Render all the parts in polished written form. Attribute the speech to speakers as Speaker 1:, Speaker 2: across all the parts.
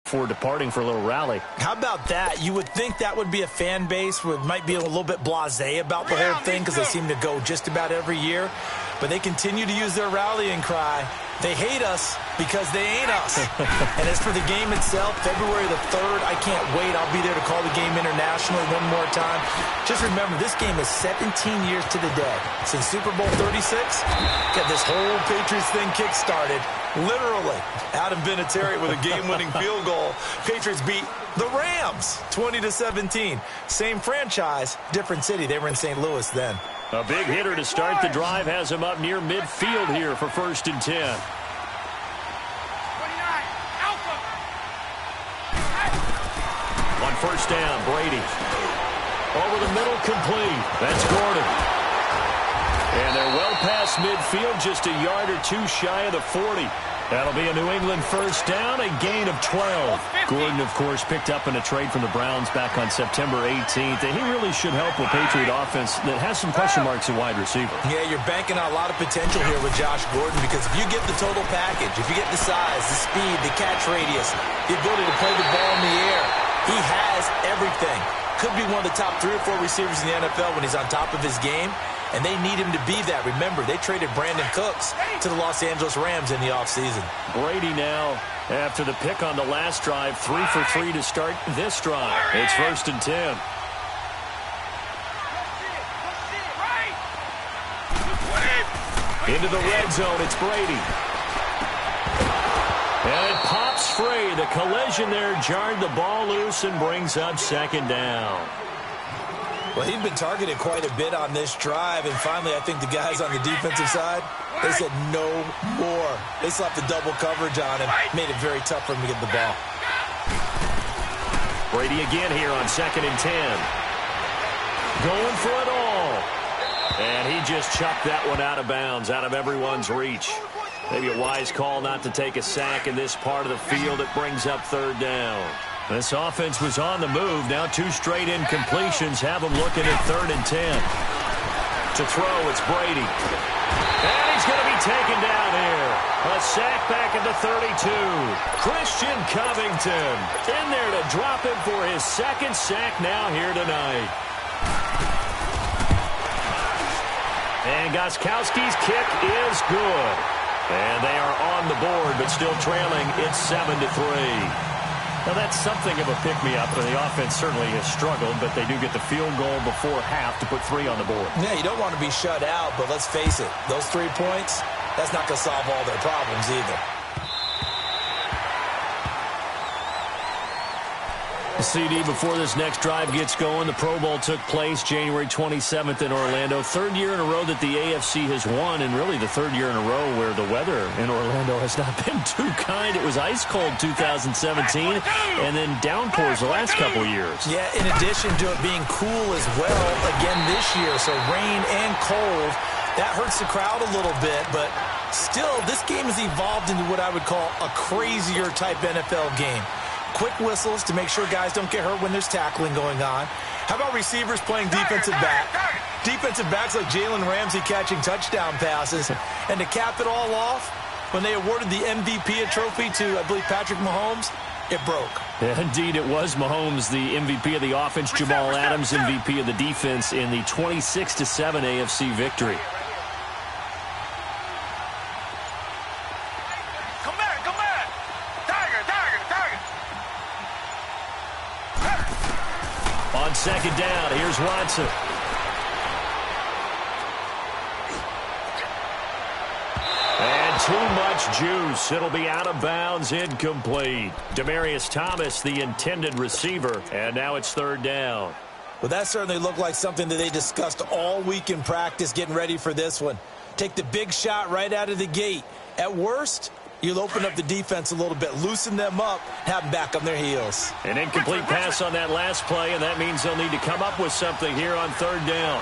Speaker 1: before departing for a little rally.
Speaker 2: How about that? You would think that would be a fan base who might be a little bit blasé about the whole thing because they seem to go just about every year. But they continue to use their rallying cry. They hate us because they ain't us. And as for the game itself, February the 3rd, I can't wait. I'll be there to call the game internationally one more time. Just remember, this game is 17 years to the day since Super Bowl 36. Get this whole Patriots thing kick-started. Literally, Adam Vinatieri with a game-winning field goal. Patriots beat the Rams 20-17. Same franchise, different city. They were in St. Louis then.
Speaker 1: A big hitter to start the drive has him up near midfield here for 1st and 10. On 1st down, Brady. Over the middle, complete. That's Gordon. And they're well past midfield, just a yard or two shy of the 40. That'll be a New England 1st down, a gain of 12. Gordon, of course, picked up in a trade from the Browns back on September 18th, and he really should help a Patriot offense that has some question marks at wide receiver.
Speaker 2: Yeah, you're banking on a lot of potential here with Josh Gordon because if you get the total package, if you get the size, the speed, the catch radius, the ability to play the ball in the air, he has everything. Could be one of the top 3 or 4 receivers in the NFL when he's on top of his game. And they need him to be that. Remember, they traded Brandon Cooks to the Los Angeles Rams in the offseason.
Speaker 1: Brady now, after the pick on the last drive, 3 for 3 to start this drive. It's 1st and 10. Into the red zone, it's Brady. And it pops free. The collision there jarred the ball loose and brings up 2nd down.
Speaker 2: Well, he'd been targeted quite a bit on this drive, and finally I think the guys on the defensive side, they said no more. They slapped the double coverage on him, made it very tough for him to get the ball.
Speaker 1: Brady again here on 2nd and 10. Going for it all. And he just chucked that one out of bounds, out of everyone's reach. Maybe a wise call not to take a sack in this part of the field. It brings up 3rd down. This offense was on the move. Now 2 straight incompletions have them looking at 3rd and 10. To throw, it's Brady. And he's going to be taken down here. A sack back at the 32. Christian Covington in there to drop him for his 2nd sack now here tonight. And Gostkowski's kick is good. And they are on the board, but still trailing. It's 7-3. Now, that's something of a pick-me-up, and the offense certainly has struggled, but they do get the field goal before half to put 3 on the board.
Speaker 2: Yeah, you don't want to be shut out, but let's face it, those 3 points, that's not going to solve all their problems either.
Speaker 1: CD, before this next drive gets going, the Pro Bowl took place January 27th in Orlando. 3rd year in a row that the AFC has won, and really the 3rd year in a row where the weather in Orlando has not been too kind. It was ice cold 2017, and then downpours the last couple of years.
Speaker 2: Yeah, in addition to it being cool as well again this year, so rain and cold, that hurts the crowd a little bit, but still, this game has evolved into what I would call a crazier type NFL game. Quick whistles to make sure guys don't get hurt when there's tackling going on. How about receivers playing defensive back? Defensive backs like Jalen Ramsey catching touchdown passes. And to cap it all off, when they awarded the MVP trophy to, I believe, Patrick Mahomes, it broke.
Speaker 1: Yeah, indeed, it was Mahomes, the MVP of the offense. Jamal Adams, MVP of the defense in the 26-7 AFC victory. On 2nd down, here's Watson. And too much juice. It'll be out of bounds, incomplete. Demaryius Thomas, the intended receiver, and now it's 3rd down.
Speaker 2: Well, that certainly looked like something that they discussed all week in practice getting ready for this one. Take the big shot right out of the gate. At worst, you'll open up the defense a little bit, loosen them up, have them back on their heels.
Speaker 1: An incomplete pass on that last play, and that means they'll need to come up with something here on 3rd down.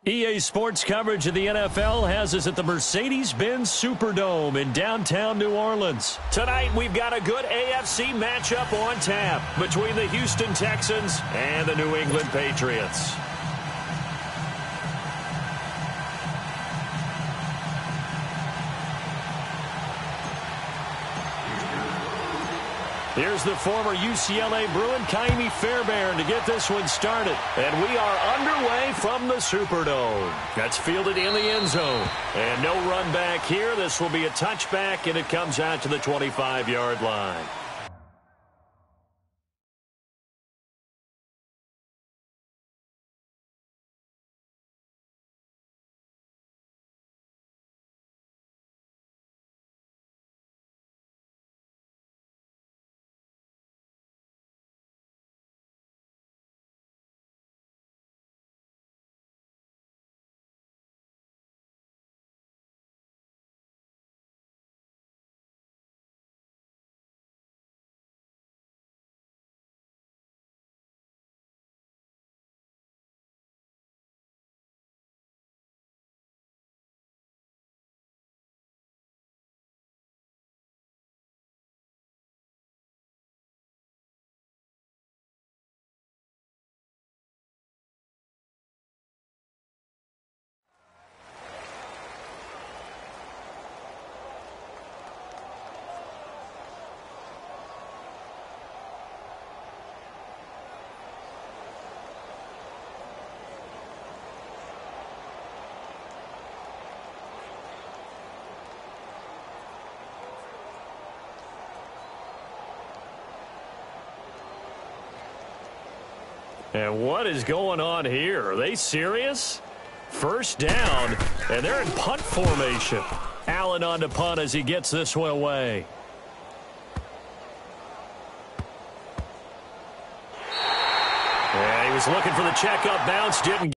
Speaker 1: EA Sports coverage of the NFL has us at the Mercedes-Benz Superdome in downtown New Orleans. Tonight, we've got a good AFC matchup on tap between the Houston Texans and the New England Patriots. Here's the former UCLA Bruin, Kaimi Fairbairn, to get this one started. And we are underway from the Superdome. That's fielded in the end zone. And no run back here. This will be a touchback, and it comes out to the 25-yard line. And what is going on here? Are they serious? First down, and they're in punt formation. Allen on to punt as he gets this one away. Yeah, he was looking for the checkup bounce, didn't.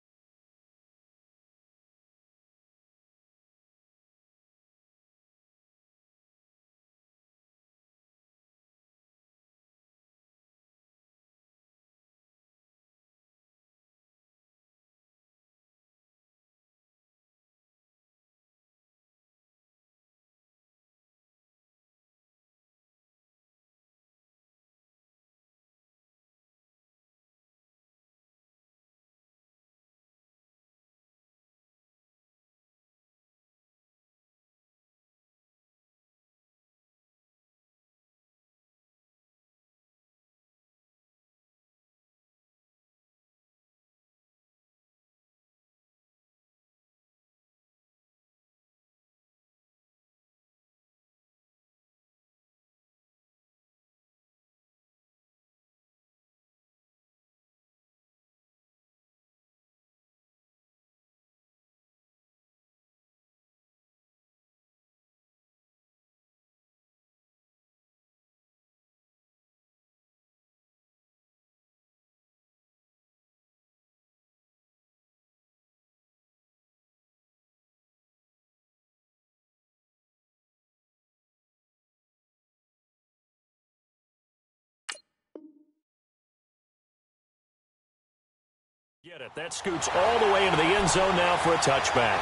Speaker 1: Get it. That scoots all the way into the end zone now for a touchback.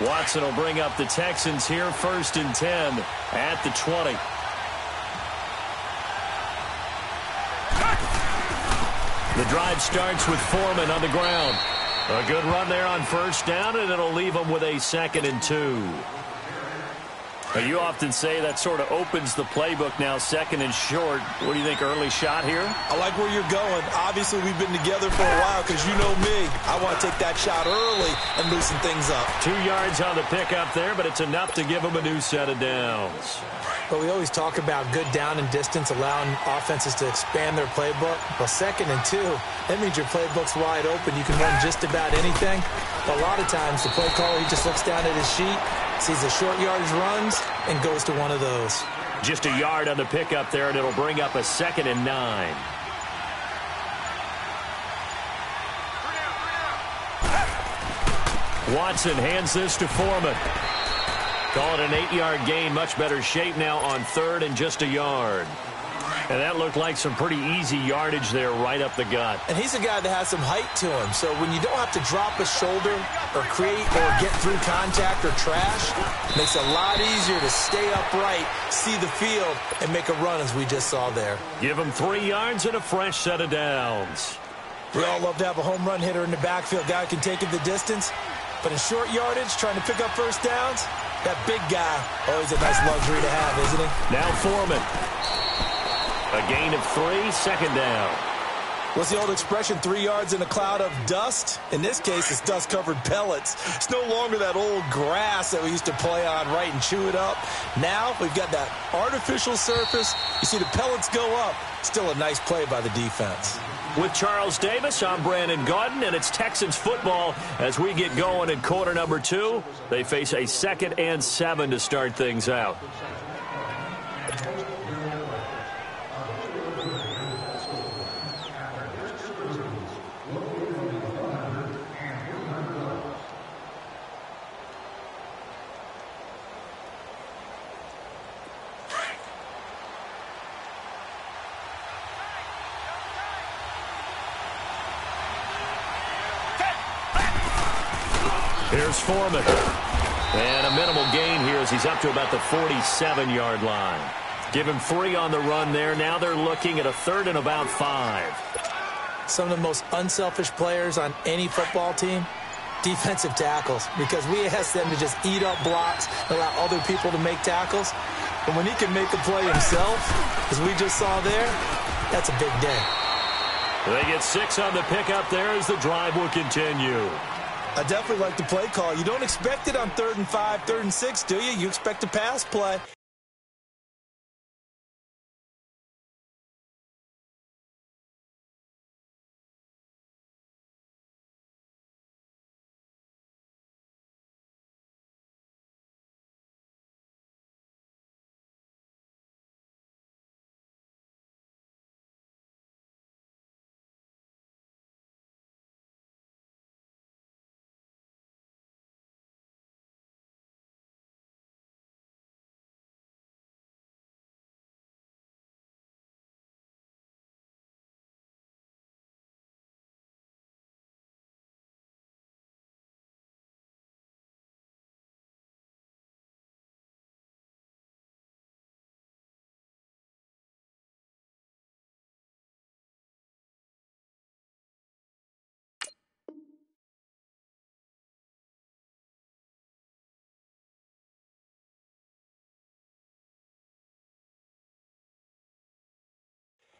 Speaker 1: Watson will bring up the Texans here, 1st and 10 at the 20. The drive starts with Foreman on the ground. A good run there on 1st down, and it'll leave them with a 2nd and 2. You often say that sort of opens the playbook now, 2nd and short. What do you think, early shot here?
Speaker 2: I like where you're going. Obviously, we've been together for a while because you know me. I want to take that shot early and loosen things up. 2
Speaker 1: yards on the pickup there, but it's enough to give them a new set of downs.
Speaker 2: But we always talk about good down and distance, allowing offenses to expand their playbook. Well, 2nd and 2, that means your playbook's wide open. You can run just about anything. But a lot of times, the play caller, he just looks down at his sheet, sees the short yardage runs, and goes to one of those.
Speaker 1: Just a yard on the pickup there, and it'll bring up a 2nd and 9. Watson hands this to Foreman. Call it an 8-yard gain. Much better shape now on 3rd and just a yard. And that looked like some pretty easy yardage there right up the gut.
Speaker 2: And he's a guy that has some height to him. So when you don't have to drop a shoulder or create or get through contact or trash, it makes it a lot easier to stay upright, see the field, and make a run as we just saw there.
Speaker 1: Give him 3 yards and a fresh set of downs.
Speaker 2: We all love to have a home run hitter in the backfield. Guy can take it the distance. But in short yardage, trying to pick up first downs, that big guy, always a nice luxury to have, isn't he?
Speaker 1: Now Foreman. A gain of 3, 2nd down.
Speaker 2: What's the old expression, 3 yards in a cloud of dust? In this case, it's dust-covered pellets. It's no longer that old grass that we used to play on, right, and chew it up. Now we've got that artificial surface. You see the pellets go up. Still a nice play by the defense.
Speaker 1: With Charles Davis, I'm Brandon Gaudin, and it's Texans football as we get going in quarter number 2. They face a 2nd and 7 to start things out. Here's Foreman. And a minimal gain here as he's up to about the 47-yard line. Give him 3 on the run there. Now they're looking at a 3rd and about 5.
Speaker 2: Some of the most unselfish players on any football team, defensive tackles, because we ask them to just eat up blocks, allow other people to make tackles. But when he can make a play himself, as we just saw there, that's a big day.
Speaker 1: They get 6 on the pickup there as the drive will continue.
Speaker 2: I definitely like the play call. You don't expect it on 3rd and 5, 3rd and 6, do you? You expect a pass play.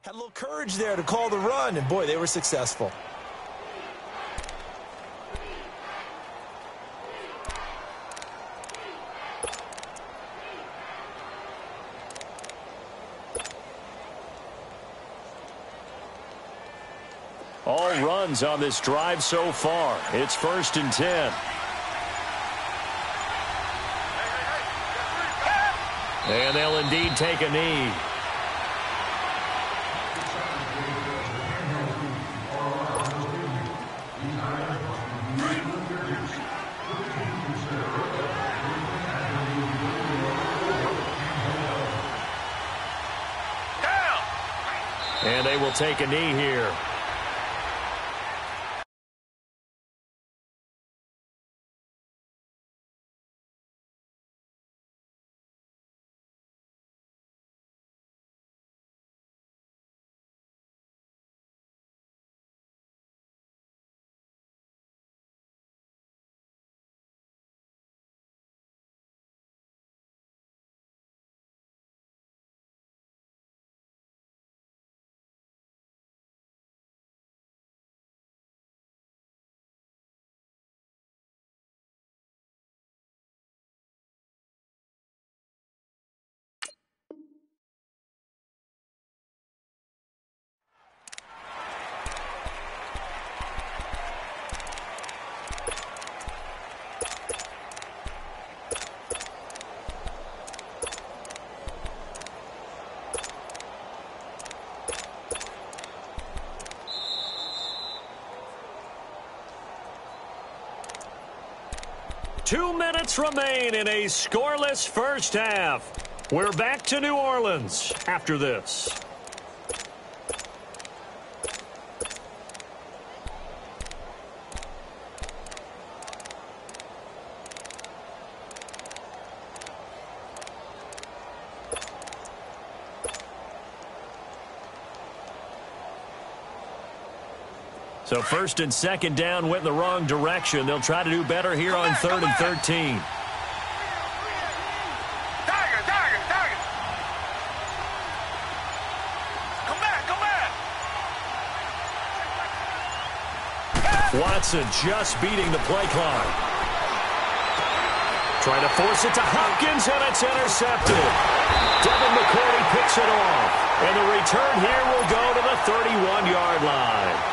Speaker 2: Had a little courage there to call the run, and boy, they were successful.
Speaker 1: All runs on this drive so far. It's 1st and 10. And they'll indeed take a knee. And they will take a knee here. 2 minutes remain in a scoreless first half. We're back to New Orleans after this. So first and second down went in the wrong direction. They'll try to do better here on 3rd and 13. Watson just beating the play clock. Trying to force it to Hopkins, and it's intercepted. Devin McCourty picks it off. And the return here will go to the 31-yard line.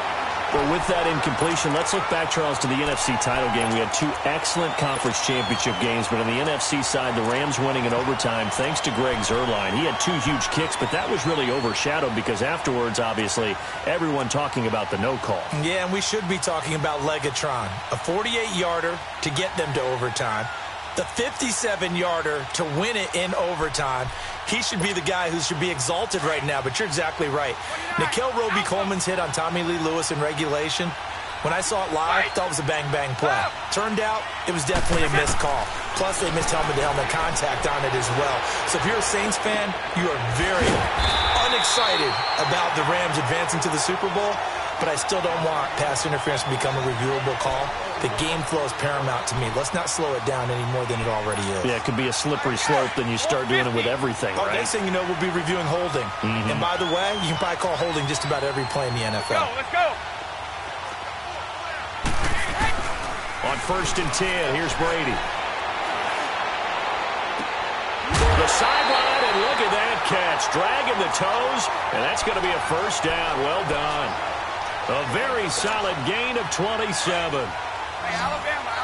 Speaker 1: Well, with that incompletion, let's look back, Charles, to the NFC title game. We had 2 excellent conference championship games, but on the NFC side, the Rams winning in overtime thanks to Greg Zuerlein. He had 2 huge kicks, but that was really overshadowed because afterwards, obviously, everyone talking about the no call.
Speaker 2: Yeah, and we should be talking about Legatron. A 48-yarder to get them to overtime. The 57-yarder to win it in overtime. He should be the guy who should be exalted right now, but you're exactly right. Nikhil Roby-Coleman's hit on Tommy Lee Lewis in regulation, when I saw it live, I thought it was a bang-bang play. Turned out, it was definitely a missed call. Plus, they missed helmet-to-helmet contact on it as well. So if you're a Saints fan, you are very unexcited about the Rams advancing to the Super Bowl, but I still don't want pass interference to become a reviewable call. The game flow is paramount to me. Let's not slow it down any more than it already is.
Speaker 1: Yeah, it could be a slippery slope, then you start doing it with everything, right?
Speaker 2: Next thing you know, we'll be reviewing holding. And by the way, you can probably call holding just about every play in the NFL.
Speaker 3: Let's go.
Speaker 1: On 1st and 10, here's Brady. The sideline, and look at that catch. Dragging the toes, and that's going to be a first down. Well done. A very solid gain of 27.
Speaker 3: Hey, Alabama.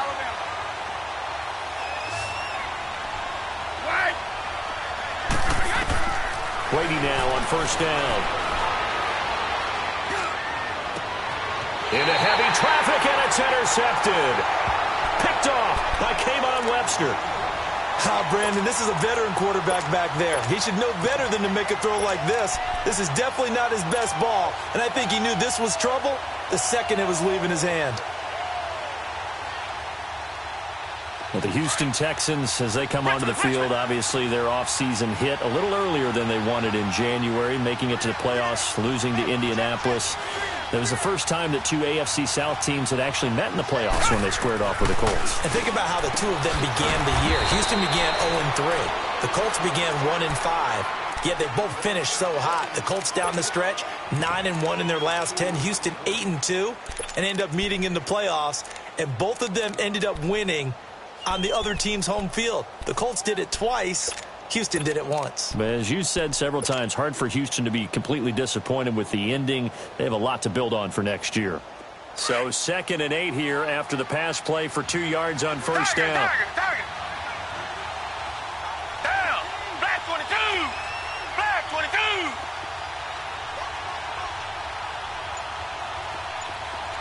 Speaker 3: Wait.
Speaker 1: Brady now on 1st down. Into heavy traffic, and it's intercepted. Picked off by Kayvon Webster.
Speaker 2: Brandon, this is a veteran quarterback back there. He should know better than to make a throw like this. This is definitely not his best ball, and I think he knew this was trouble the second it was leaving his hand.
Speaker 1: Well, the Houston Texans, as they come onto the field, obviously their offseason hit a little earlier than they wanted in January, making it to the playoffs, losing to Indianapolis. That was the first time that 2 AFC South teams had actually met in the playoffs when they squared off with the Colts.
Speaker 2: And think about how the 2 of them began the year. Houston began 0-3. The Colts began 1-5. Yet they both finished so hot. The Colts down the stretch, 9-1 in their last 10. Houston 8-2, and end up meeting in the playoffs. And both of them ended up winning on the other team's home field. The Colts did it twice. Houston did it once.
Speaker 1: But as you said several times, hard for Houston to be completely disappointed with the ending. They have a lot to build on for next year. So 2nd and 8 here after the pass play for 2 yards on 1st down.
Speaker 3: Target. Down. Black 22. Black 22.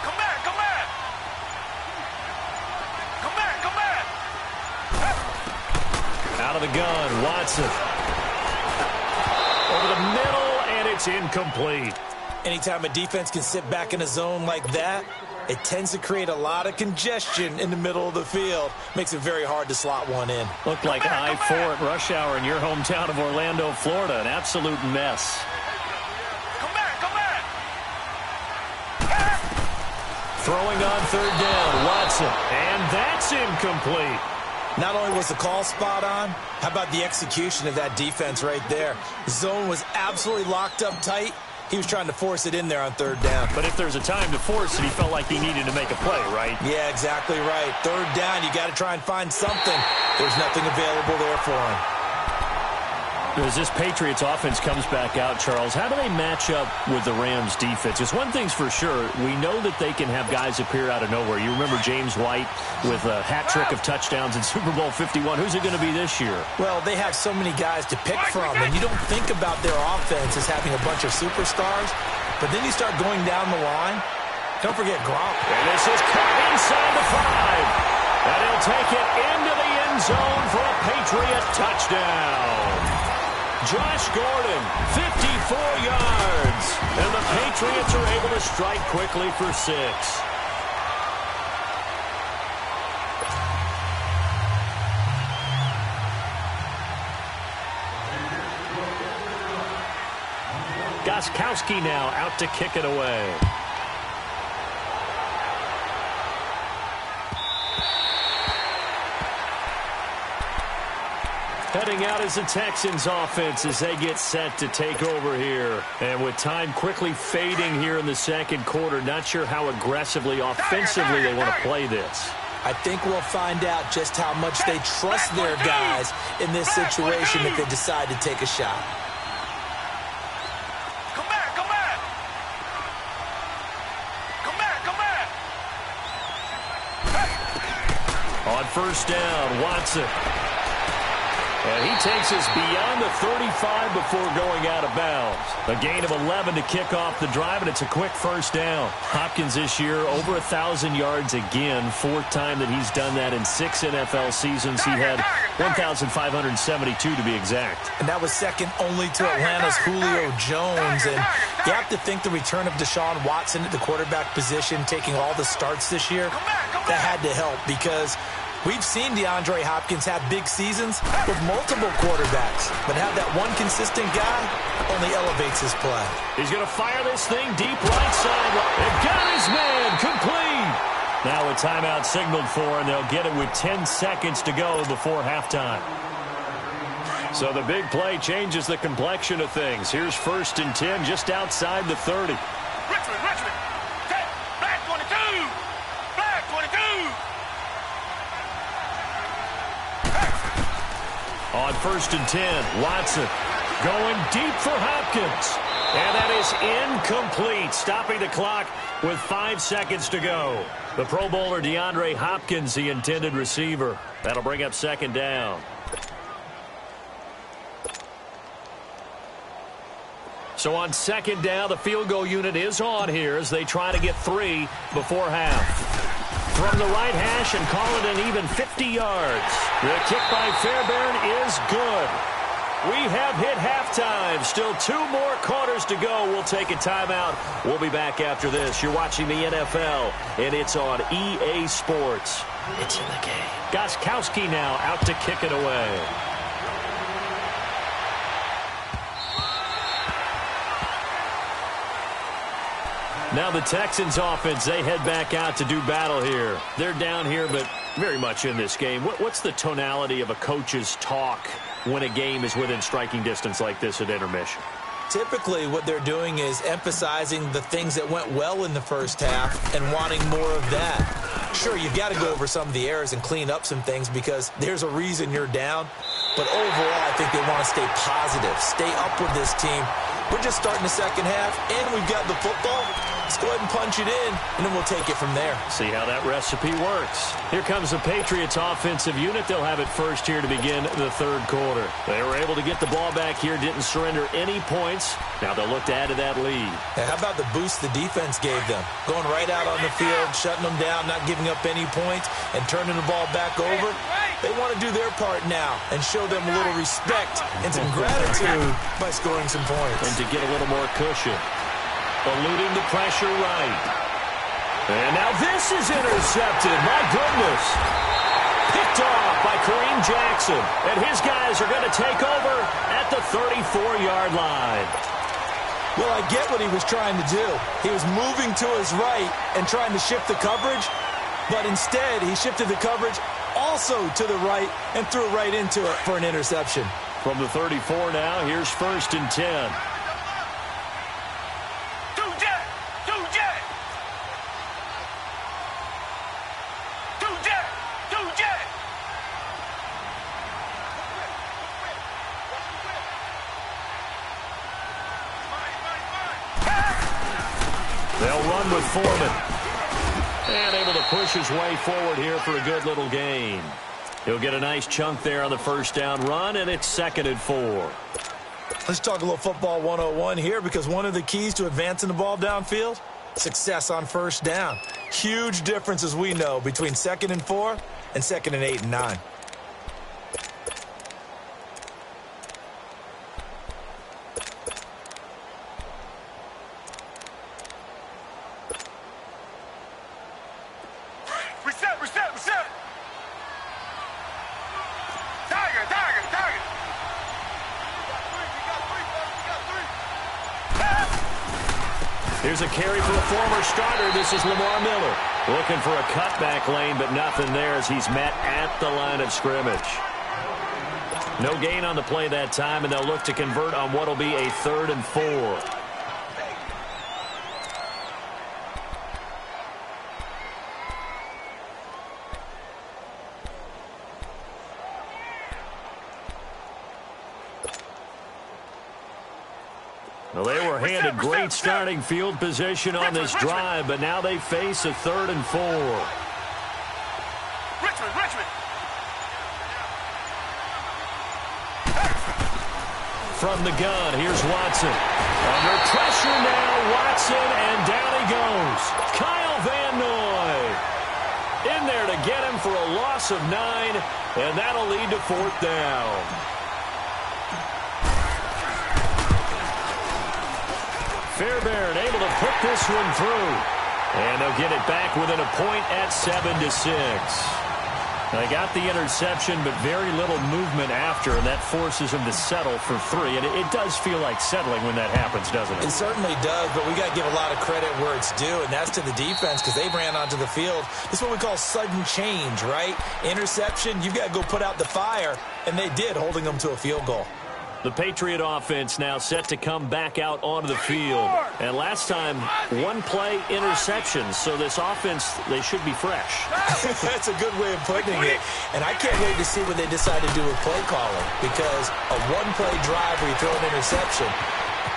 Speaker 3: Come back.
Speaker 1: Out of the gun, Watson. Over the middle, and it's incomplete.
Speaker 2: Anytime a defense can sit back in a zone like that, it tends to create a lot of congestion in the middle of the field. Makes it very hard to slot one in.
Speaker 1: Looked like I-4 at rush hour in your hometown of Orlando, Florida. An absolute mess.
Speaker 3: Come back.
Speaker 1: Throwing on 3rd down, Watson. And that's incomplete.
Speaker 2: Not only was the call spot on, how about the execution of that defense right there? The zone was absolutely locked up tight. He was trying to force it in there on 3rd down.
Speaker 1: But if there's a time to force it, he felt like he needed to make a play, right?
Speaker 2: Yeah, exactly right. 3rd down, you got to try and find something. There's nothing available there for him.
Speaker 1: As this Patriots offense comes back out, Charles, how do they match up with the Rams defense? Because one thing's for sure, we know that they can have guys appear out of nowhere. You remember James White with a hat trick of touchdowns in Super Bowl 51. Who's it going to be this year?
Speaker 2: Well, they have so many guys to pick from, and you don't think about their offense as having a bunch of superstars, but then you start going down the line. Don't forget Gronk.
Speaker 1: And this is caught inside the 5. And he'll take it into the end zone for a Patriot touchdown. Josh Gordon, 54 yards. And the Patriots are able to strike quickly for 6. Gostkowski now out to kick it away. Heading out is the Texans offense as they get set to take over here. And with time quickly fading here in the second quarter, not sure how aggressively, offensively they want to play this.
Speaker 2: I think we'll find out just how much they trust their guys in this situation if they decide to take a shot.
Speaker 3: Come back, come back. Come back, come back.
Speaker 1: On first down, Watson. And he takes us beyond the 35 before going out of bounds. A gain of 11 to kick off the drive, and it's a quick first down. Hopkins this year over 1,000 yards again. 4th time that he's done that in 6 NFL seasons. He had 1,572 to be exact.
Speaker 2: And that was second only to Atlanta's Julio Jones. And you have to think the return of Deshaun Watson at the quarterback position, taking all the starts this year, that had to help because we've seen DeAndre Hopkins have big seasons with multiple quarterbacks, but have that one consistent guy only elevates his play.
Speaker 1: He's going to fire this thing deep right side. And got his man complete. Now a timeout signaled for, and they'll get it with 10 seconds to go before halftime. So the big play changes the complexion of things. Here's 1st and 10 just outside the 30.
Speaker 3: Richmond. Black 22. Black 22.
Speaker 1: On 1st and 10, Watson going deep for Hopkins. And that is incomplete, stopping the clock with 5 seconds to go. The Pro Bowler DeAndre Hopkins, the intended receiver. That'll bring up 2nd down. So on 2nd down, the field goal unit is on here as they try to get 3 before half. From the right hash and call it an even 50 yards. The kick by Fairbairn is good. We have hit halftime. Still 2 more quarters to go. We'll take a timeout. We'll be back after this. You're watching the NFL, and it's on EA Sports. It's in the game. Gostkowski now out to kick it away. Now the Texans offense, they head back out to do battle here. They're down here, but very much in this game. What's the tonality of a coach's talk when a game is within striking distance like this at intermission?
Speaker 2: Typically, what they're doing is emphasizing the things that went well in the first half and wanting more of that. Sure, you've got to go over some of the errors and clean up some things because there's a reason you're down. But overall, I think they want to stay positive, stay up with this team. We're just starting the second half, and we've got the football. Let's go ahead and punch it in, and then we'll take it from there.
Speaker 1: See how that recipe works. Here comes the Patriots offensive unit. They'll have it first here to begin the 3rd quarter. They were able to get the ball back here, didn't surrender any points. Now they'll look to add to that lead.
Speaker 2: Now, how about the boost the defense gave them? Going right out on the field, shutting them down, not giving up any points, and turning the ball back over. They want to do their part now and show them a little respect and some gratitude by scoring some points.
Speaker 1: And to get a little more cushion. Eluding the pressure right. And now this is intercepted. My goodness. Picked off by Kareem Jackson. And his guys are going to take over at the 34-yard line.
Speaker 2: Well, I get what he was trying to do. He was moving to his right and trying to shift the coverage. But instead, he shifted the coverage also to the right and threw right into it for an interception.
Speaker 1: From the 34 now, here's 1st and 10. They'll run with Foreman. And able to push his way forward here for a good little gain. He'll get a nice chunk there on the first down run, and it's 2nd and 4.
Speaker 2: Let's talk a little football 101 here because one of the keys to advancing the ball downfield Success on first down. Huge difference, as we know, between 2nd and 4 and 2nd and 8 and 9.
Speaker 3: Reset. Tiger.
Speaker 1: Here's a carry for a former starter. This is Lamar Miller. Looking for a cutback lane, but nothing there as he's met at the line of scrimmage. No gain on the play that time, and they'll look to convert on what will be a 3rd and 4. Well, they were handed great starting field position on this drive, but now they face a 3rd and 4.
Speaker 3: Richmond.
Speaker 1: From the gun, here's Watson. Under pressure now, Watson, and down he goes. Kyle Van Noy in there to get him for a loss of 9, and that'll lead to 4th down. Fairbairn able to put this one through. And they'll get it back within a point at 7-6. They got the interception, but very little movement after, and that forces them to settle for 3. And it does feel like settling when that happens, doesn't it?
Speaker 2: It certainly does, but we got to give a lot of credit where it's due, and that's to the defense because they ran onto the field. This is what we call sudden change, right? Interception, you've got to go put out the fire, and they did, holding them to a field goal.
Speaker 1: The Patriot offense now set to come back out onto the field. And last time, 1-play interceptions. So this offense, they should be fresh.
Speaker 2: That's a good way of putting it. And I can't wait to see what they decide to do with play calling. Because a 1-play drive where you throw an interception,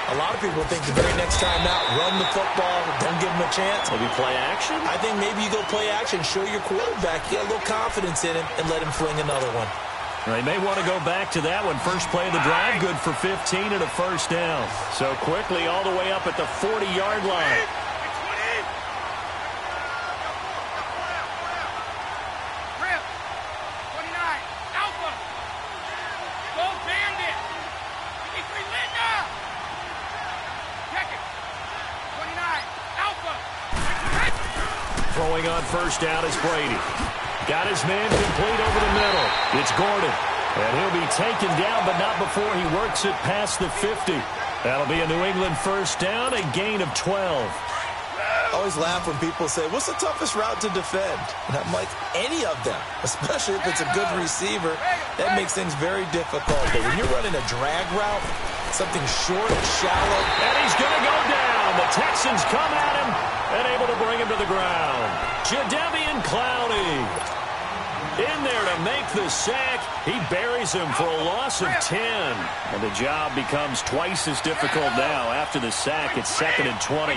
Speaker 2: a lot of people think the very next time out, run the football, don't give them a chance.
Speaker 1: Maybe play action?
Speaker 2: I think maybe you go play action, show your quarterback, get a little confidence in him, and let him fling another one.
Speaker 1: They may want to go back to that one. First play of the drive, good for 15 and a 1st down. So quickly all the way up at the 40-yard line. Throwing on first down is Brady. Got his man complete over the middle. It's Gordon. And he'll be taken down, but not before he works it past the 50. That'll be a New England 1st down, a gain of 12.
Speaker 2: I always laugh when people say, what's the toughest route to defend? And I'm like, any of them, especially if it's a good receiver. That makes things very difficult. But when you're running a drag route, something short, shallow.
Speaker 1: And he's going to go down. The Texans come at him and able to bring him to the ground. Jadeveon Clowney in there to make the sack. He buries him for a loss of 10. And the job becomes twice as difficult now. After the sack, it's 2nd and 20.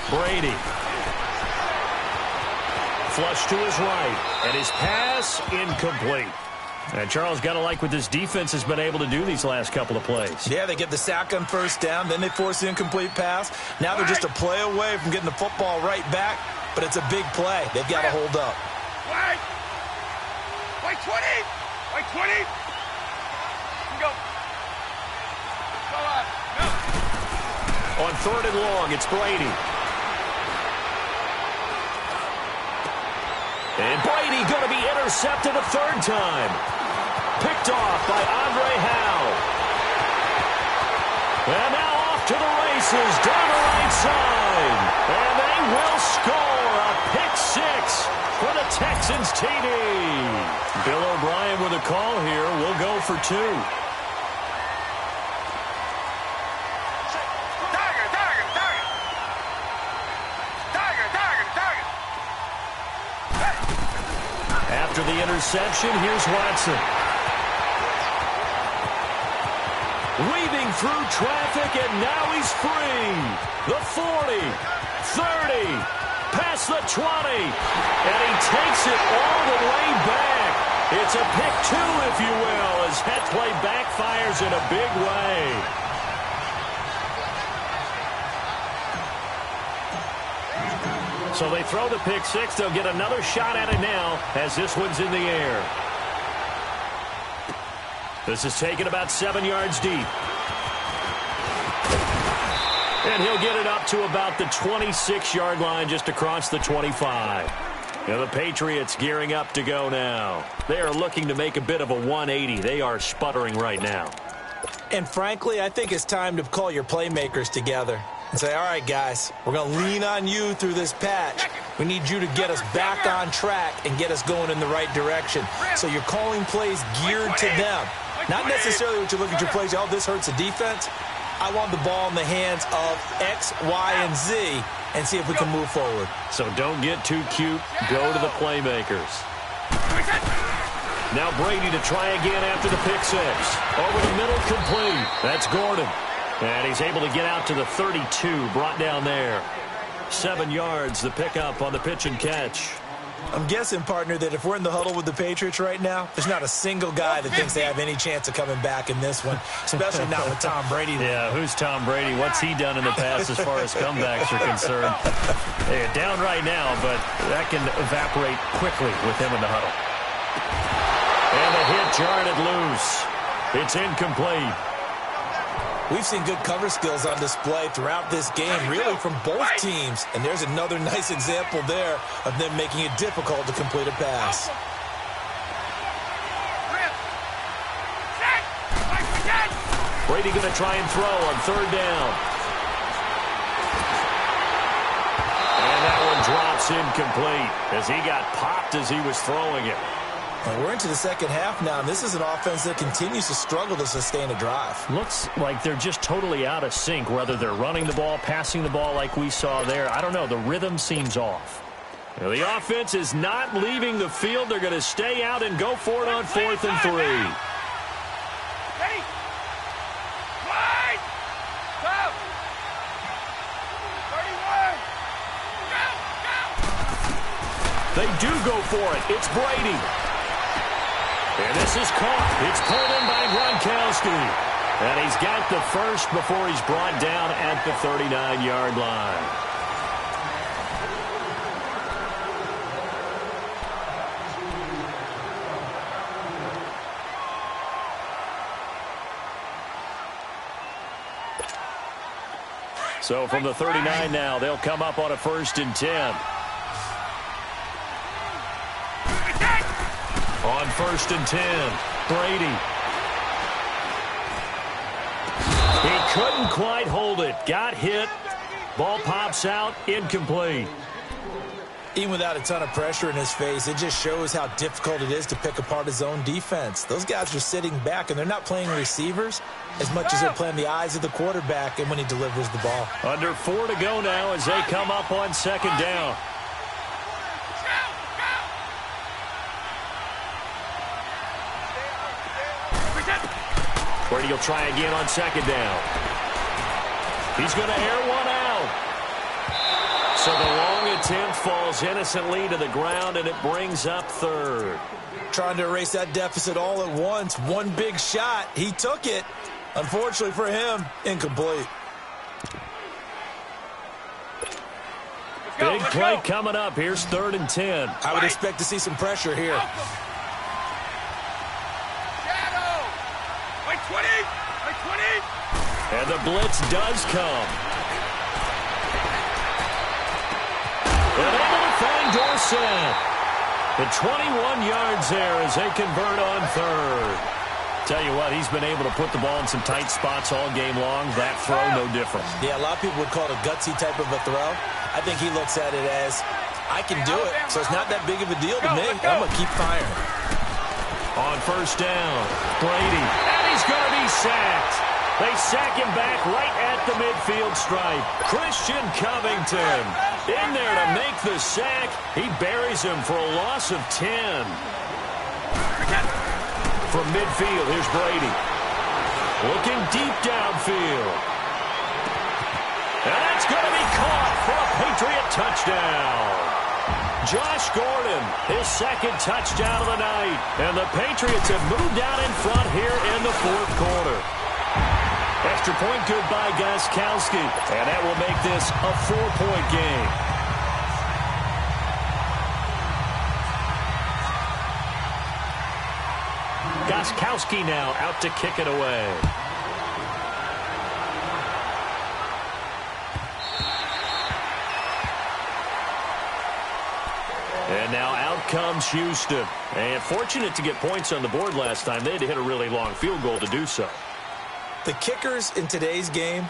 Speaker 1: Brady. Flush to his right. And his pass incomplete. And Charles, got to like what this defense has been able to do these last couple of plays.
Speaker 2: Yeah, they get the sack on first down, then they force the incomplete pass. Now they're just a play away from getting the football right back, but it's a big play. They've got to hold up.
Speaker 3: White 20! White 20! Go. Go on.
Speaker 1: On 3rd and long, it's Brady. And Brady going to be intercepted a 3rd time. Picked off by Andre Howe. And now off to the races down the right side. And they will score a pick-6 for the Texans TD. Bill O'Brien with a call here. We'll go for 2. After the interception, here's Watson. Weaving through traffic, and now he's free. The 40, 30, past the 20, and he takes it all the way back. It's a pick 2, if you will, as that play backfires in a big way. So they throw the pick six. They'll get another shot at it now as this one's in the air. This is taken about 7 yards deep. And he'll get it up to about the 26-yard line, just across the 25. Now the Patriots gearing up to go now. They are looking to make a bit of a 180. They are sputtering right now.
Speaker 2: And frankly, I think it's time to call your playmakers together and say, all right, guys, we're going to lean on you through this patch. We need you to get us back on track and get us going in the right direction. So you're calling plays geared to them. Not necessarily what you look at your plays, oh, this hurts the defense. I want the ball in the hands of X, Y, and Z and see if we can move forward.
Speaker 1: So don't get too cute. Go to the playmakers. Now Brady to try again after the pick six. Over the middle, complete. That's Gordon. And he's able to get out to the 32, brought down there. 7 yards, the pickup on the pitch and catch.
Speaker 2: I'm guessing, partner, that if we're in the huddle with the Patriots right now, there's not a single guy that thinks they have any chance of coming back in this one, especially not with Tom Brady.
Speaker 1: Yeah, who's Tom Brady? What's he done in the past as far as comebacks are concerned? Hey, down right now, but that can evaporate quickly with him in the huddle. And the hit jarred it loose. It's incomplete.
Speaker 2: We've seen good cover skills on display throughout this game, really from both teams. And there's another nice example there of them making it difficult to complete a pass.
Speaker 1: Brady going to try and throw on third down. And that one drops incomplete as he got popped as he was throwing it.
Speaker 2: And we're into the second half now, and this is an offense that continues to struggle to sustain a drive.
Speaker 1: Looks like they're just totally out of sync, whether they're running the ball, passing the ball like we saw there. I don't know. The rhythm seems off. Now, the offense is not leaving the field. They're going to stay out and go for it on 4th and 3.
Speaker 3: Ready? Wide! Go! 31! Go! Go!
Speaker 1: They do go for it. It's Brady. And this is caught. It's pulled in by Gronkowski. And he's got the first before he's brought down at the 39-yard line. So from the 39 now, they'll come up on a 1st and 10. On 1st and 10, Brady. He couldn't quite hold it. Got hit. Ball pops out. Incomplete.
Speaker 2: Even without a ton of pressure in his face, it just shows how difficult it is to pick apart his own defense. Those guys are sitting back, and they're not playing receivers as much as they're playing the eyes of the quarterback and when he delivers the ball.
Speaker 1: Under 4 to go now as they come up on 2nd down. Brady will try again on 2nd down. He's going to air one out. So the long attempt falls innocently to the ground, and it brings up 3rd.
Speaker 2: Trying to erase that deficit all at once. One big shot. He took it. Unfortunately for him, incomplete.
Speaker 1: Big play coming up. Here's 3rd and 10.
Speaker 2: I would expect to see some pressure here.
Speaker 1: And the blitz does come. And able to find Dorsett. The 21 yards there as they convert on 3rd. Tell you what, he's been able to put the ball in some tight spots all game long. That throw, no different.
Speaker 2: Yeah, a lot of people would call it a gutsy type of a throw. I think he looks at it as, I can do it, so it's not that big of a deal to me. I'm going to keep firing.
Speaker 1: On 1st down, Brady. And he's going to be sacked. They sack him back right at the midfield stripe. Christian Covington in there to make the sack. He buries him for a loss of 10. From midfield, here's Brady. Looking deep downfield. And that's going to be caught for a Patriot touchdown. Josh Gordon, his 2nd touchdown of the night. And the Patriots have moved out in front here in the 4th quarter. Extra point good by Gostkowski. And that will make this a 4-point game. Gostkowski now out to kick it away. And now out comes Houston. And fortunate to get points on the board last time. They had to hit a really long field goal to do so.
Speaker 2: The kickers in today's game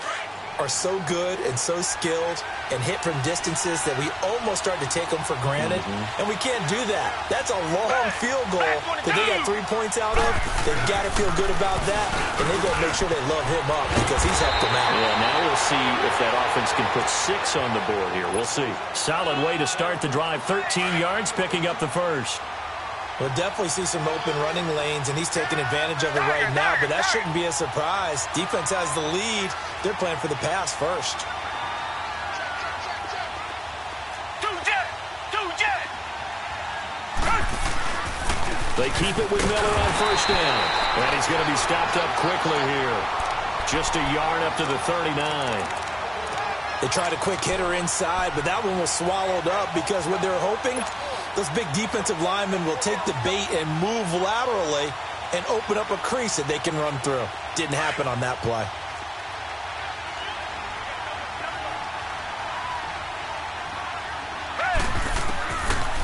Speaker 2: are so good and so skilled and hit from distances that we almost start to take them for granted. And we can't do that. That's a long field goal that they got 3 points out of. They've got to feel good about that, and they've got to make sure they love him up because he's helped them out.
Speaker 1: Yeah, now we'll see if that offense can put 6 on the board here. We'll see. Solid way to start the drive. 13 yards, picking up the first.
Speaker 2: We'll definitely see some open running lanes, and he's taking advantage of it right now, but that shouldn't be a surprise. Defense has the lead. They're playing for the pass first.
Speaker 1: They keep it with Miller on first down, and he's going to be stopped up quickly here. Just a yard up to the 39.
Speaker 2: They tried a quick hitter inside, but that one was swallowed up because what they're hoping, those big defensive linemen will take the bait and move laterally and open up a crease that they can run through. Didn't happen on that play.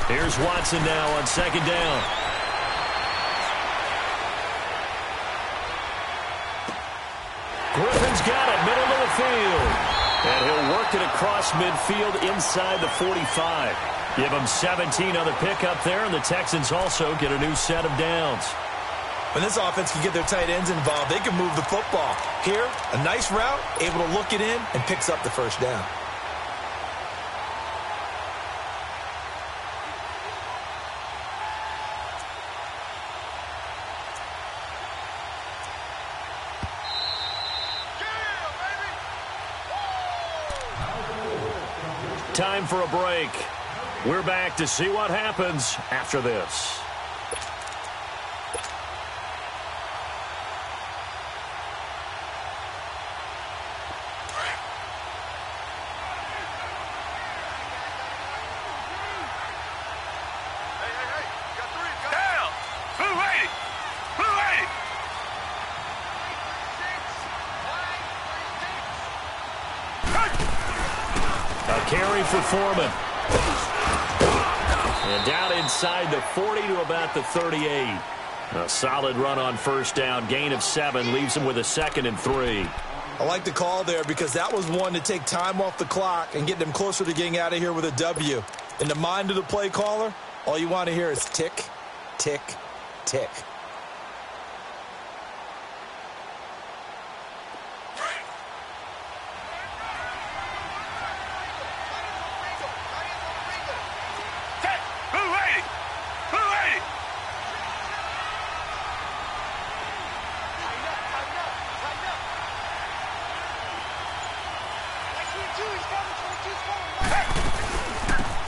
Speaker 1: Here's Watson now on second down. Griffin's got it, middle of the field. And he'll work it across midfield inside the 45. Give him 17 on the pickup there, and the Texans also get a new set of downs.
Speaker 2: When this offense can get their tight ends involved, they can move the football. Here, a nice route, able to look it in, and picks up the first down.
Speaker 1: Time for a break. We're back to see what happens after this. Carry for Foreman. And down inside the 40 to about the 38. A solid run on first down. Gain of 7 leaves him with a 2nd and 3.
Speaker 2: I like the call there because that was one to take time off the clock and get them closer to getting out of here with a W. In the mind of the play caller, all you want to hear is tick, tick, tick.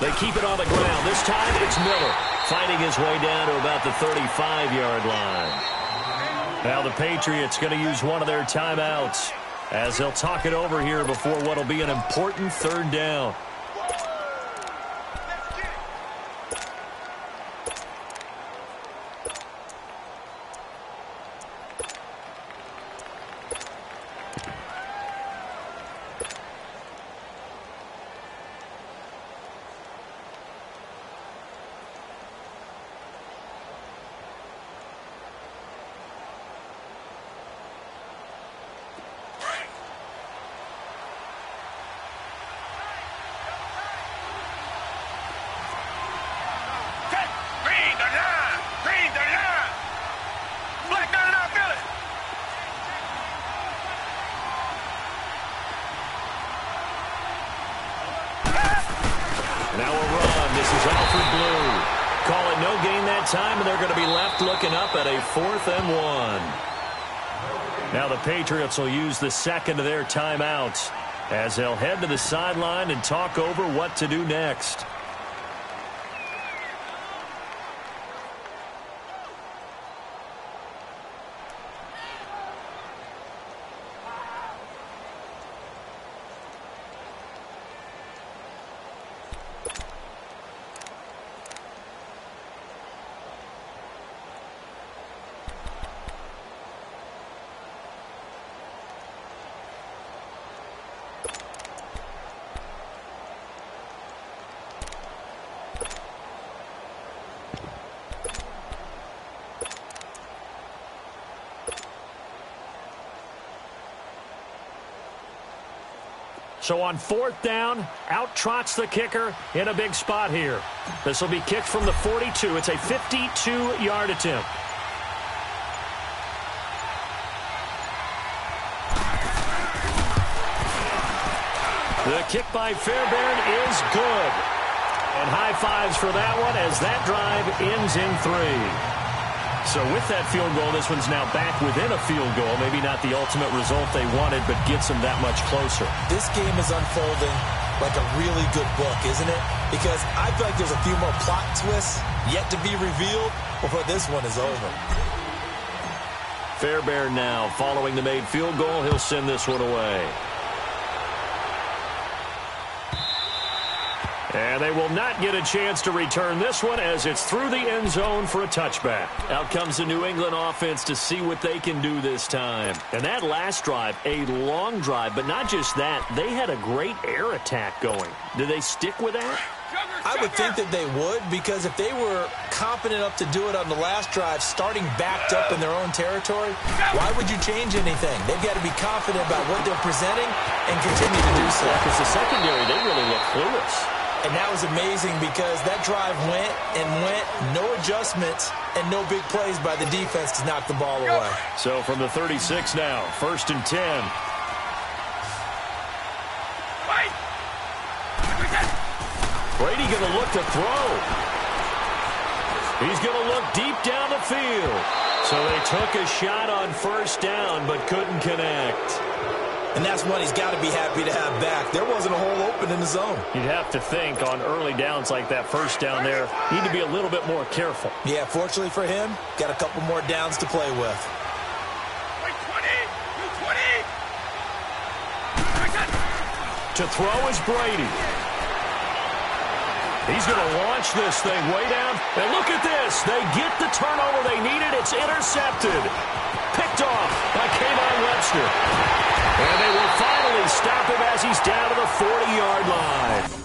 Speaker 1: They keep it on the ground. This time it's Miller fighting his way down to about the 35-yard line. Now the Patriots going to use one of their timeouts as they'll talk it over here before what will be an important 3rd down. Time, and they're going to be left looking up at a 4th and 1. Now the Patriots will use the 2nd of their timeouts as they'll head to the sideline and talk over what to do next. So on 4th down, out trots the kicker in a big spot here. This will be kicked from the 42. It's a 52-yard attempt. The kick by Fairbairn is good. And high fives for that one as that drive ends in 3. So with that field goal, this one's now back within a field goal. Maybe not the ultimate result they wanted, but gets them that much closer.
Speaker 2: This game is unfolding like a really good book, isn't it? Because I feel like there's a few more plot twists yet to be revealed before this one is over.
Speaker 1: Fairbairn now following the made field goal. He'll send this one away. And they will not get a chance to return this one as it's through the end zone for a touchback. Out comes the New England offense to see what they can do this time. And that last drive, a long drive, but not just that. They had a great air attack going. Do they stick with that?
Speaker 2: I would think that they would, because if they were confident enough to do it on the last drive, starting backed up in their own territory, why would you change anything? They've got to be confident about what they're presenting and continue to do so.
Speaker 1: Because the secondary, they really look clueless.
Speaker 2: And that was amazing because that drive went and went, no adjustments, and no big plays by the defense to knock the ball away.
Speaker 1: So from the 36 now, 1st and 10. Brady going to look to throw. He's going to look deep down the field. So they took a shot on 1st down but couldn't connect.
Speaker 2: And that's one he's got to be happy to have back. There wasn't a hole open in the zone.
Speaker 1: You'd have to think on early downs like that 1st down there, you need to be a little bit more careful.
Speaker 2: Yeah, fortunately for him, got a couple more downs to play with.
Speaker 1: To throw is Brady. He's going to launch this thing way down. And look at this. They get the turnover they needed. It's intercepted. Picked off by Kayvon Webster. And they will finally stop him as he's down to the 40-yard line.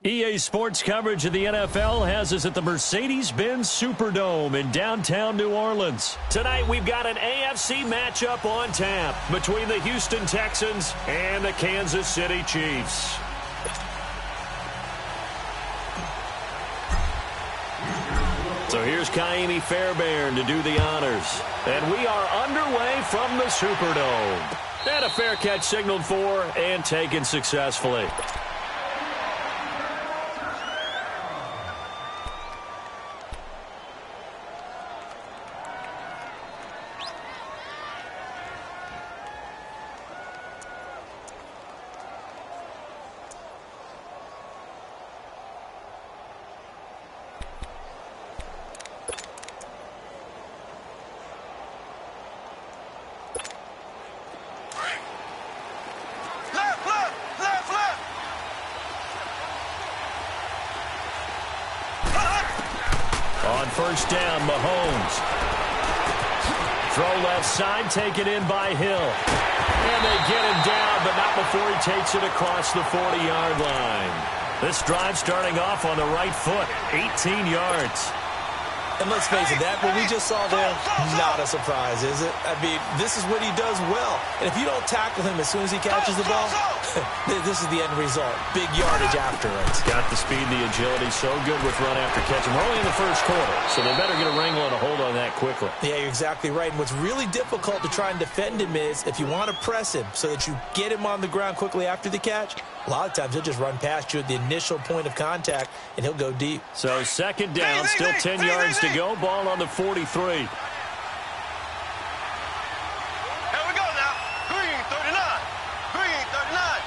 Speaker 1: EA Sports coverage of the NFL has us at the Mercedes-Benz Superdome in downtown New Orleans. Tonight, we've got an AFC matchup on tap between the Houston Texans and the Kansas City Chiefs. So here's Kaimi Fairbairn to do the honors. And we are underway from the Superdome. And a fair catch signaled for and taken successfully. First down, Mahomes. Throw left side, taken in by Hill. And they get him down, but not before he takes it across the 40-yard line. This drive starting off on the right foot, 18 yards.
Speaker 2: And let's face it, that what we just saw there, not a surprise, is it? I mean, this is what he does well. And if you don't tackle him as soon as he catches the ball, this is the end result. Big yardage after it.
Speaker 1: Got the speed, the agility, so good with run after catch. And we're only in the first quarter, so they better get a wrangle and a hold on that quickly.
Speaker 2: Yeah, you're exactly right. And what's really difficult to try and defend him is if you want to press him so that you get him on the ground quickly after the catch, a lot of times he'll just run past you at the initial point of contact, and he'll go deep.
Speaker 1: So second down, still 10 yards to go. Ball on the 43.
Speaker 3: Here we go now. Green 39. Green 39.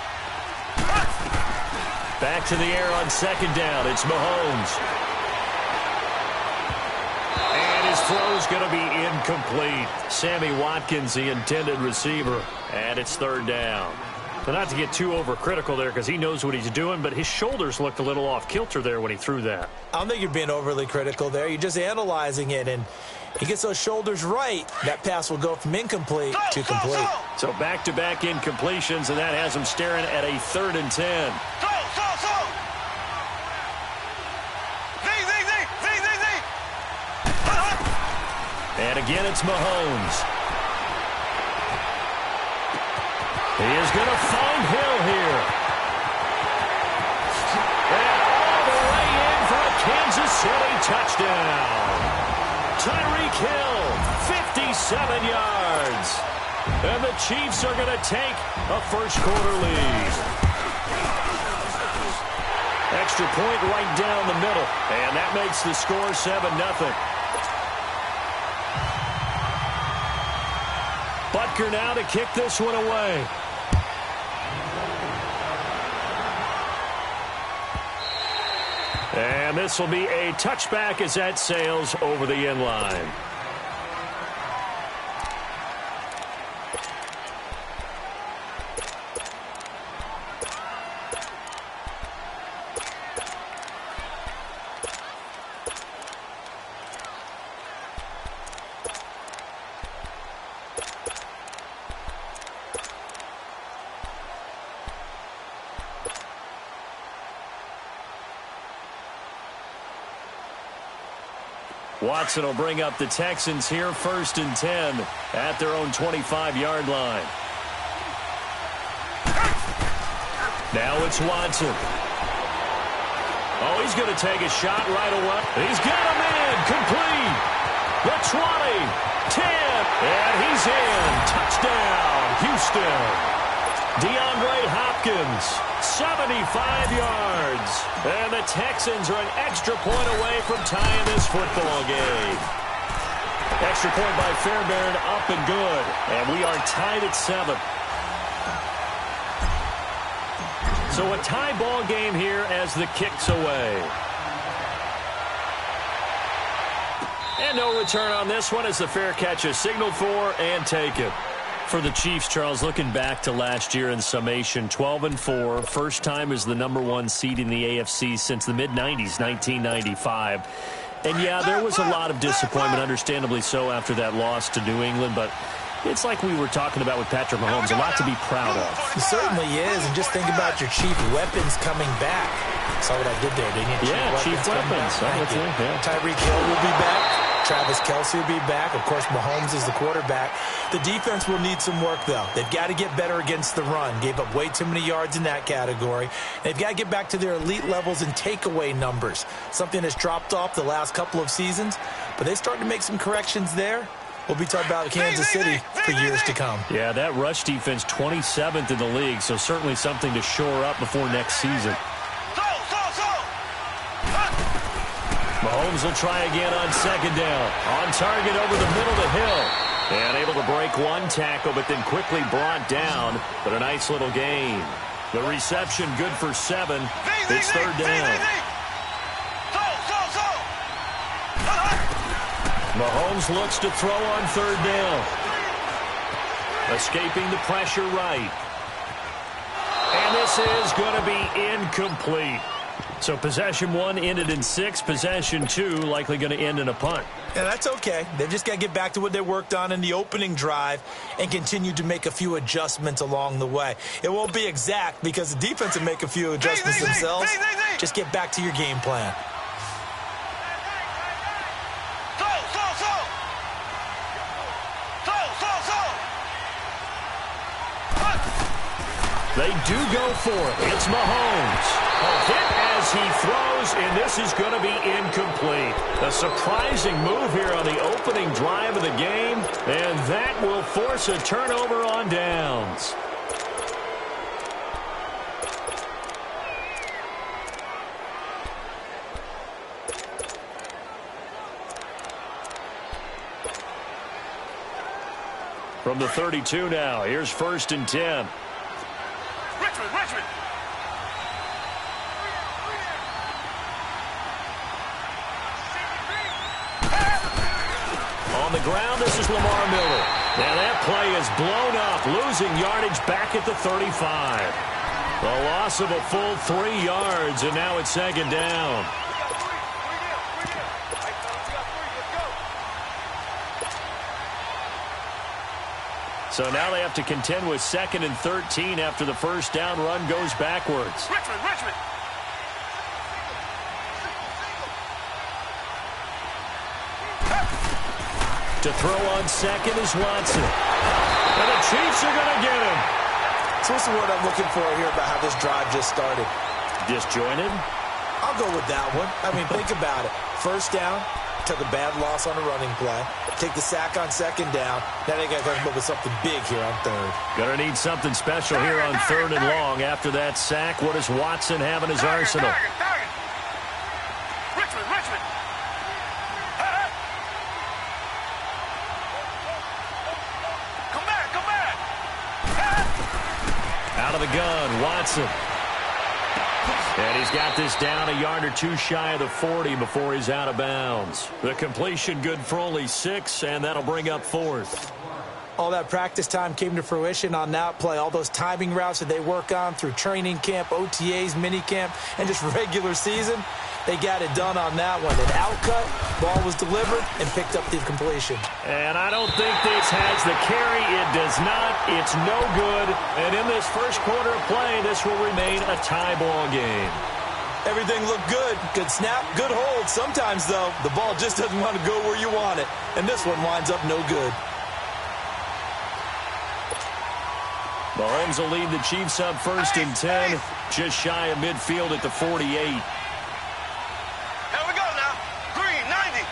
Speaker 1: Back to the air on second down. It's Mahomes. And his throw's going to be incomplete. Sammy Watkins, the intended receiver. And it's third down. But not to get too overcritical there because he knows what he's doing, but his shoulders looked a little off kilter there when he threw that.
Speaker 2: I don't think you're being overly critical there. You're just analyzing it, and he gets those shoulders right. That pass will go from incomplete to complete.
Speaker 1: So back-to-back incompletions, and that has him staring at a 3rd and 10. And again, it's Mahomes. He is going to find Hill here. And all the way in for a Kansas City touchdown. Tyreek Hill, 57 yards. And the Chiefs are going to take a first-quarter lead. Extra point right down the middle. And that makes the score 7-0. Butker now to kick this one away. And this will be a touchback as that sails over the end line. Watson will bring up the Texans here, 1st and 10 at their own 25-yard line. Now it's Watson. Oh, he's going to take a shot right away. He's got him in, complete. The 20, 10, and he's in. Touchdown, Houston. DeAndre Hopkins, 75 yards. And the Texans are an extra point away from tying this football game. Extra point by Fairbairn, up and good. And we are tied at 7. So a tie ball game here as the kick's away. And no return on this one as the fair catch is signaled for and taken. For the Chiefs, Charles, looking back to last year in summation, 12-4, first time as the #1 seed in the AFC since the mid-90s, 1995. And, yeah, there was a lot of disappointment, understandably so, after that loss to New England. But It's like we were talking about with Patrick Mahomes, a lot to be proud of.
Speaker 2: He certainly is, and just think about your chief weapons coming back. Saw what I did there, didn't you?
Speaker 1: Chief weapons.
Speaker 2: Tyreek Hill will be back. Travis Kelce will be back. Of course, Mahomes is the quarterback. The defense will need some work, though. They've got to get better against the run. Gave up way too many yards in that category. They've got to get back to their elite levels and takeaway numbers, something that's dropped off the last couple of seasons. But they're starting to make some corrections there. We'll be talking about Kansas City for years to come.
Speaker 1: Yeah, that rush defense, 27th in the league, so certainly something to shore up before next season. Mahomes will try again on second down. On target over the middle to Hill. And able to break one tackle, but then quickly brought down. But a nice little gain. The reception good for 7. It's third down. Mahomes looks to throw on third down. Escaping the pressure right. And this is going to be incomplete. So possession 1 ended in 6. Possession 2 likely going to end in a punt.
Speaker 2: Yeah, that's okay. They've just got to get back to what they worked on in the opening drive and continue to make a few adjustments along the way. It won't be exact because the defense will make a few adjustments themselves. Just get back to your game plan.
Speaker 1: They do go for it. It's Mahomes. A hit as he throws, and this is going to be incomplete. A surprising move here on the opening drive of the game, and that will force a turnover on downs. From the 32 now, here's 1st and 10.
Speaker 3: Richmond.
Speaker 1: On the ground, this is Lamar Miller. Now that play is blown up, losing yardage back at the 35. The loss of a full 3 yards, and now it's second down. So now they have to contend with 2nd and 13 after the first down run goes backwards.
Speaker 3: Richmond.
Speaker 1: To throw on second is Watson. And the Chiefs are going to get him.
Speaker 2: So what's the word I'm looking for here about how this drive just started?
Speaker 1: Disjointed?
Speaker 2: I'll go with that one. I mean, think about it. First down, took a bad loss on a running play. Take the sack on second down. Now they got to come up with something big here on third.
Speaker 1: Going to need something special here on 3rd and long. After that sack, what does Watson have in his arsenal?
Speaker 3: Richmond. Come back.
Speaker 1: Out of the gun, Watson. And he's got this down a yard or 2 shy of the 40 before he's out of bounds. The completion good for only 6, and that'll bring up 4th.
Speaker 2: All that practice time came to fruition on that play. All those timing routes that they work on through training camp, OTAs, minicamp, and just regular season, they got it done on that one. An outcut, ball was delivered, and picked up the completion.
Speaker 1: And I don't think this has the carry. It does not. It's no good. And in this first quarter of play, this will remain a tie ball game.
Speaker 2: Everything looked good. Good snap, good hold. Sometimes, though, the ball just doesn't want to go where you want it. And this one winds up no good.
Speaker 1: Mahomes will lead the Chiefs up 1st and 10, just shy of midfield at the 48.
Speaker 3: Here we go now. Green 90.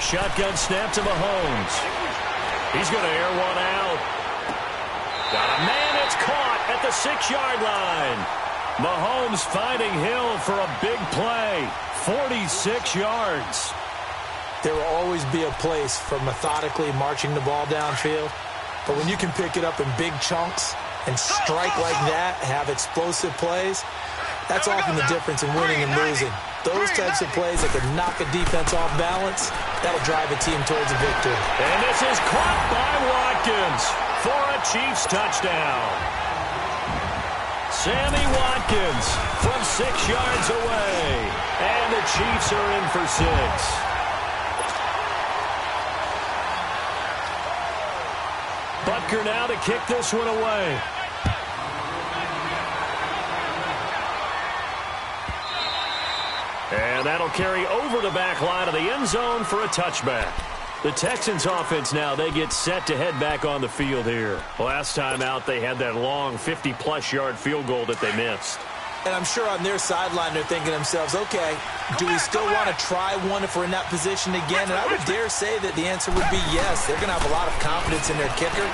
Speaker 1: Shotgun snap to Mahomes. He's going to air one out. Got a man, it's caught at the 6-yard line. Mahomes finding Hill for a big play. 46 yards.
Speaker 2: There will always be a place for methodically marching the ball downfield. But when you can pick it up in big chunks and strike like that, have explosive plays, that's often the difference in winning and losing. Those types of plays that can knock a defense off balance, that'll drive a team towards a victory.
Speaker 1: And this is caught by Watkins for a Chiefs touchdown. Sammy Watkins from 6 yards away. And the Chiefs are in for 6. Butker now to kick this one away. And that'll carry over the back line of the end zone for a touchback. The Texans offense now, they get set to head back on the field here. Last time out, they had that long 50-plus yard field goal that they missed.
Speaker 2: And I'm sure on their sideline, they're thinking to themselves, okay, do we still want to try one if we're in that position again? And I would dare say that the answer would be yes. They're going to have a lot of confidence in their kicker.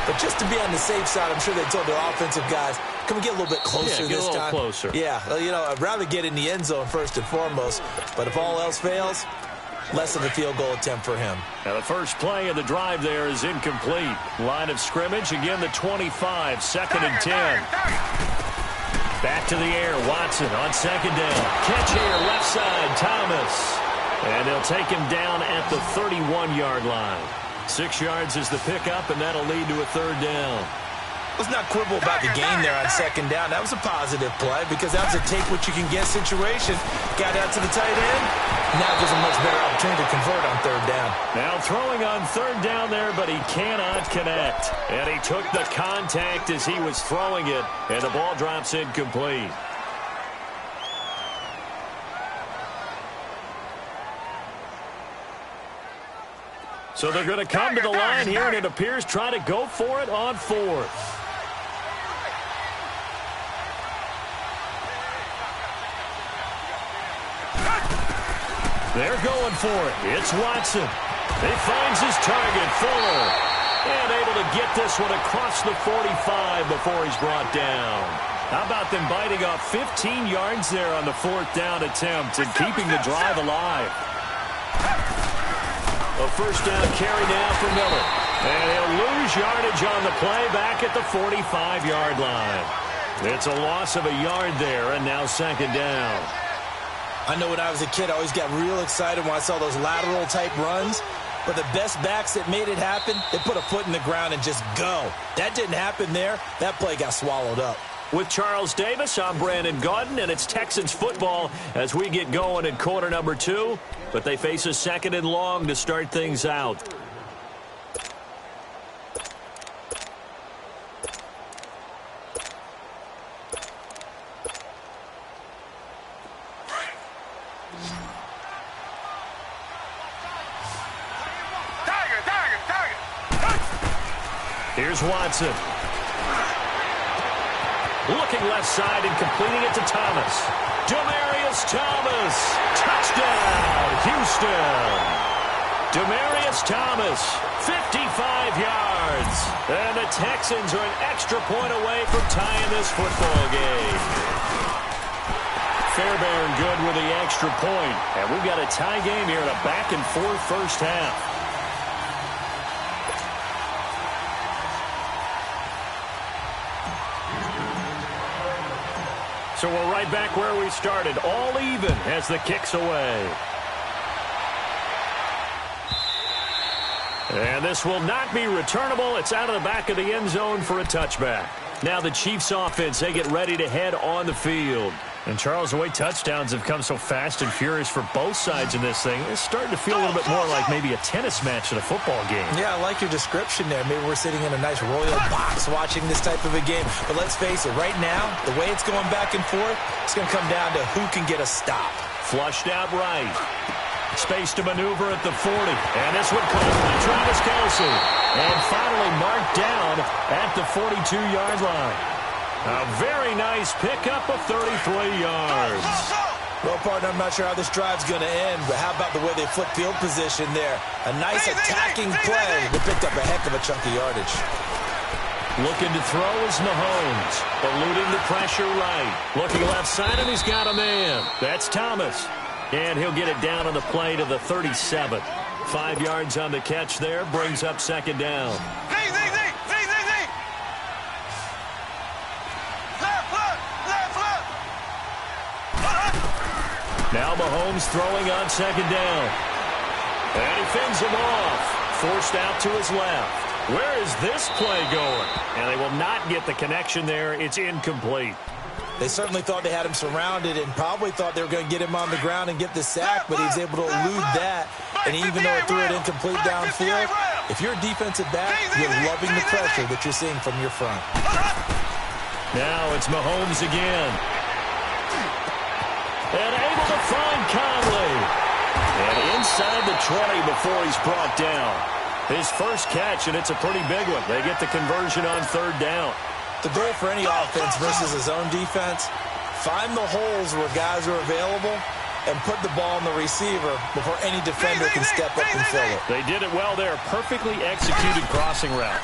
Speaker 2: But just to be on the safe side, I'm sure they told their offensive guys, can we get a little bit closer this time?
Speaker 1: Closer.
Speaker 2: Yeah, well, you know, I'd rather get in the end zone first and foremost. But if all else fails, less of a field goal attempt for him.
Speaker 1: Now the first play of the drive there is incomplete. Line of scrimmage, again the 25, 2nd and 10. Back to the air, Watson on 2nd down. Catch here, left side, Thomas. And they'll take him down at the 31-yard line. 6 yards is the pickup, and that'll lead to a 3rd down.
Speaker 2: Let's not quibble about the game there on 2nd down. That was a positive play because that was a take-what-you-can-get situation. Got out to the tight end. Now gives a much better opportunity to convert on 3rd down.
Speaker 1: Now throwing on 3rd down there, but he cannot connect. And he took the contact as he was throwing it, and the ball drops incomplete. So they're going to come to the line here, and it appears try to go for it on 4th. They're going for it. It's Watson. He finds his target, Fuller. And able to get this one across the 45 before he's brought down. How about them biting off 15 yards there on the 4th down attempt and keeping the drive alive? A 1st down carry now for Miller. And he'll lose yardage on the play back at the 45-yard line. It's a loss of a yard there, and now 2nd down.
Speaker 2: I know when I was a kid, I always got real excited when I saw those lateral-type runs. But the best backs that made it happen, they put a foot in the ground and just go. That didn't happen there. That play got swallowed up.
Speaker 1: With Charles Davis, I'm Brandon Gaudin, and it's Texans football as we get going in quarter number 2. But they face a 2nd and long to start things out. Here's Watson. Looking left side and completing it to Thomas. Demaryius Thomas. Touchdown, Houston. Demaryius Thomas, 55 yards. And the Texans are an extra point away from tying this football game. Fairbairn good with the extra point. And we've got a tie game here in a back-and-forth first half. So we're right back where we started, all even as the kick's away. And this will not be returnable. It's out of the back of the end zone for a touchback. Now the Chiefs offense, they get ready to head on the field. And Charles, the way touchdowns have come so fast and furious for both sides in this thing, it's starting to feel a little bit more like maybe a tennis match in a football game. Yeah, I like your description there. Maybe we're sitting in a nice royal box watching this type of a game. But let's face it, right now, the way it's going back and forth, it's going to come down to who can get a stop. Flushed out right. Space to maneuver at the 40. And this one caught by Travis Kelce. And finally marked down at the 42-yard line. A very nice pickup of 33 yards. Well, partner, I'm not sure how this drive's going to end, but how about the way they flip field position there? A nice attacking play. They picked up a heck of a chunk of yardage. Looking to throw is Mahomes. Eluding the pressure right. Looking left side, and he's got a man. That's Thomas. And he'll get it down on the play to the 37. 5 yards on the catch there. Brings up 2nd down. Now Mahomes throwing on 2nd down. And he fins him off. Forced out to his left. Where is this play going? And they will not get the connection there. It's incomplete.
Speaker 2: They certainly thought they had him surrounded and probably thought they were going to get him on the ground and get the sack, but he was able to elude that. And even though it threw it incomplete downfield, if you're a defensive back, you're loving the pressure that you're seeing from your front.
Speaker 1: Now it's Mahomes again. And able to find Conley. And inside the 20 before he's brought down. His first catch, and it's a pretty big one. They get the conversion on third down.
Speaker 2: The goal for any offense versus his own defense, find the holes where guys are available and put the ball in the receiver before any defender can step up and fill it.
Speaker 1: They did it well there. Perfectly executed crossing route.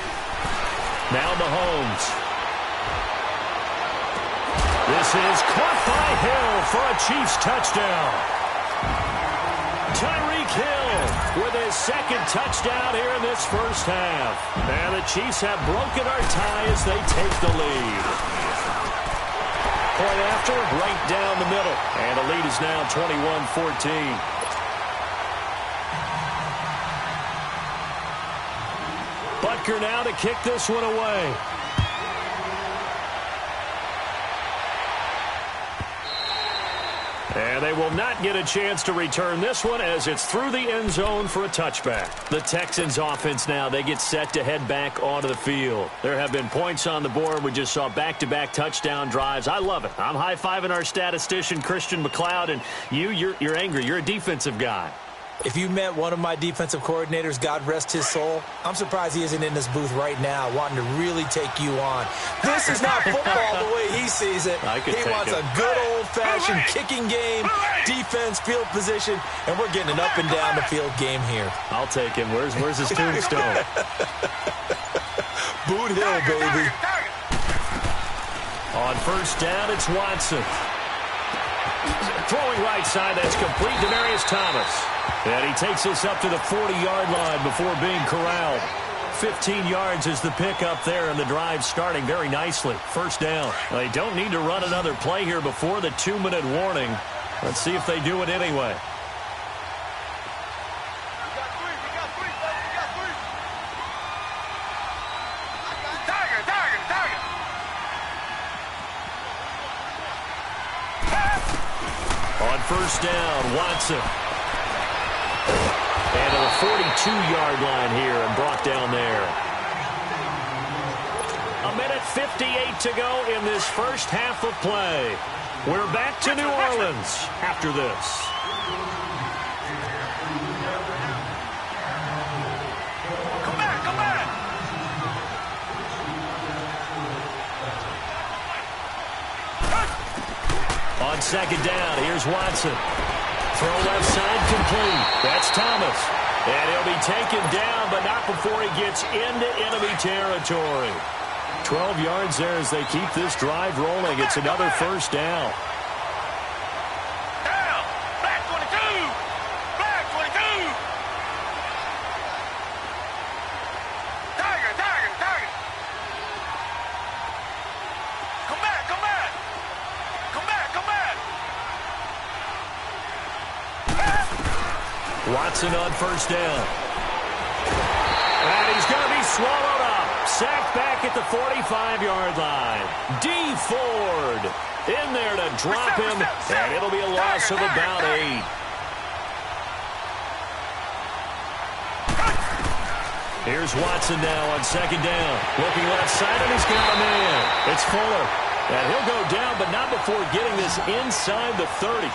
Speaker 1: Now Mahomes. This is caught by Hill for a Chiefs touchdown. Tyreek Hill with his second touchdown here in this first half. And the Chiefs have broken our tie as they take the lead. Point after, right down the middle. And the lead is now 21-14. Butker now to kick this one away. And they will not get a chance to return this one as it's through the end zone for a touchback. The Texans offense now, they get set to head back onto the field. There have been points on the board. We just saw back-to-back touchdown drives. I love it. I'm high-fiving our statistician, Christian McLeod, and you're angry. You're a defensive guy.
Speaker 2: If you met one of my defensive coordinators, God rest his soul, I'm surprised he isn't in this booth right now wanting to really take you on. This is not football the way he sees it. He wants a good old-fashioned kicking game, defense, field position, and we're getting an up-and-down-the-field game here.
Speaker 1: I'll take him. Where's his tombstone?
Speaker 2: Boot Hill, baby.
Speaker 1: On first down, it's Watson. Throwing right side, that's complete. Demaryius Thomas. And he takes us up to the 40-yard line before being corralled. 15 yards is the pickup there, and the drive starting very nicely. First down. They don't need to run another play here before the 2-minute warning. Let's see if they do it anyway. On first down, Watson. And to the 42-yard line here and brought down there. A minute 58 to go in this first half of play. We're back to New Orleans after this.
Speaker 3: Come back.
Speaker 1: On second down, here's Watson. Throw left side complete. That's Thomas. And he'll be taken down, but not before he gets into enemy territory. 12 yards there as they keep this drive rolling. It's another first down.
Speaker 3: Down. Back 22. Back 22. Tiger. Come back.
Speaker 1: Watson on first down. And he's going to be swallowed up. Sacked back at the 45-yard line. D. Ford in there to drop him, and it'll be a loss of about 8. Here's Watson now on second down. Looking left side, and he's got a man. It's Fuller. And he'll go down, but not before getting this inside the 30.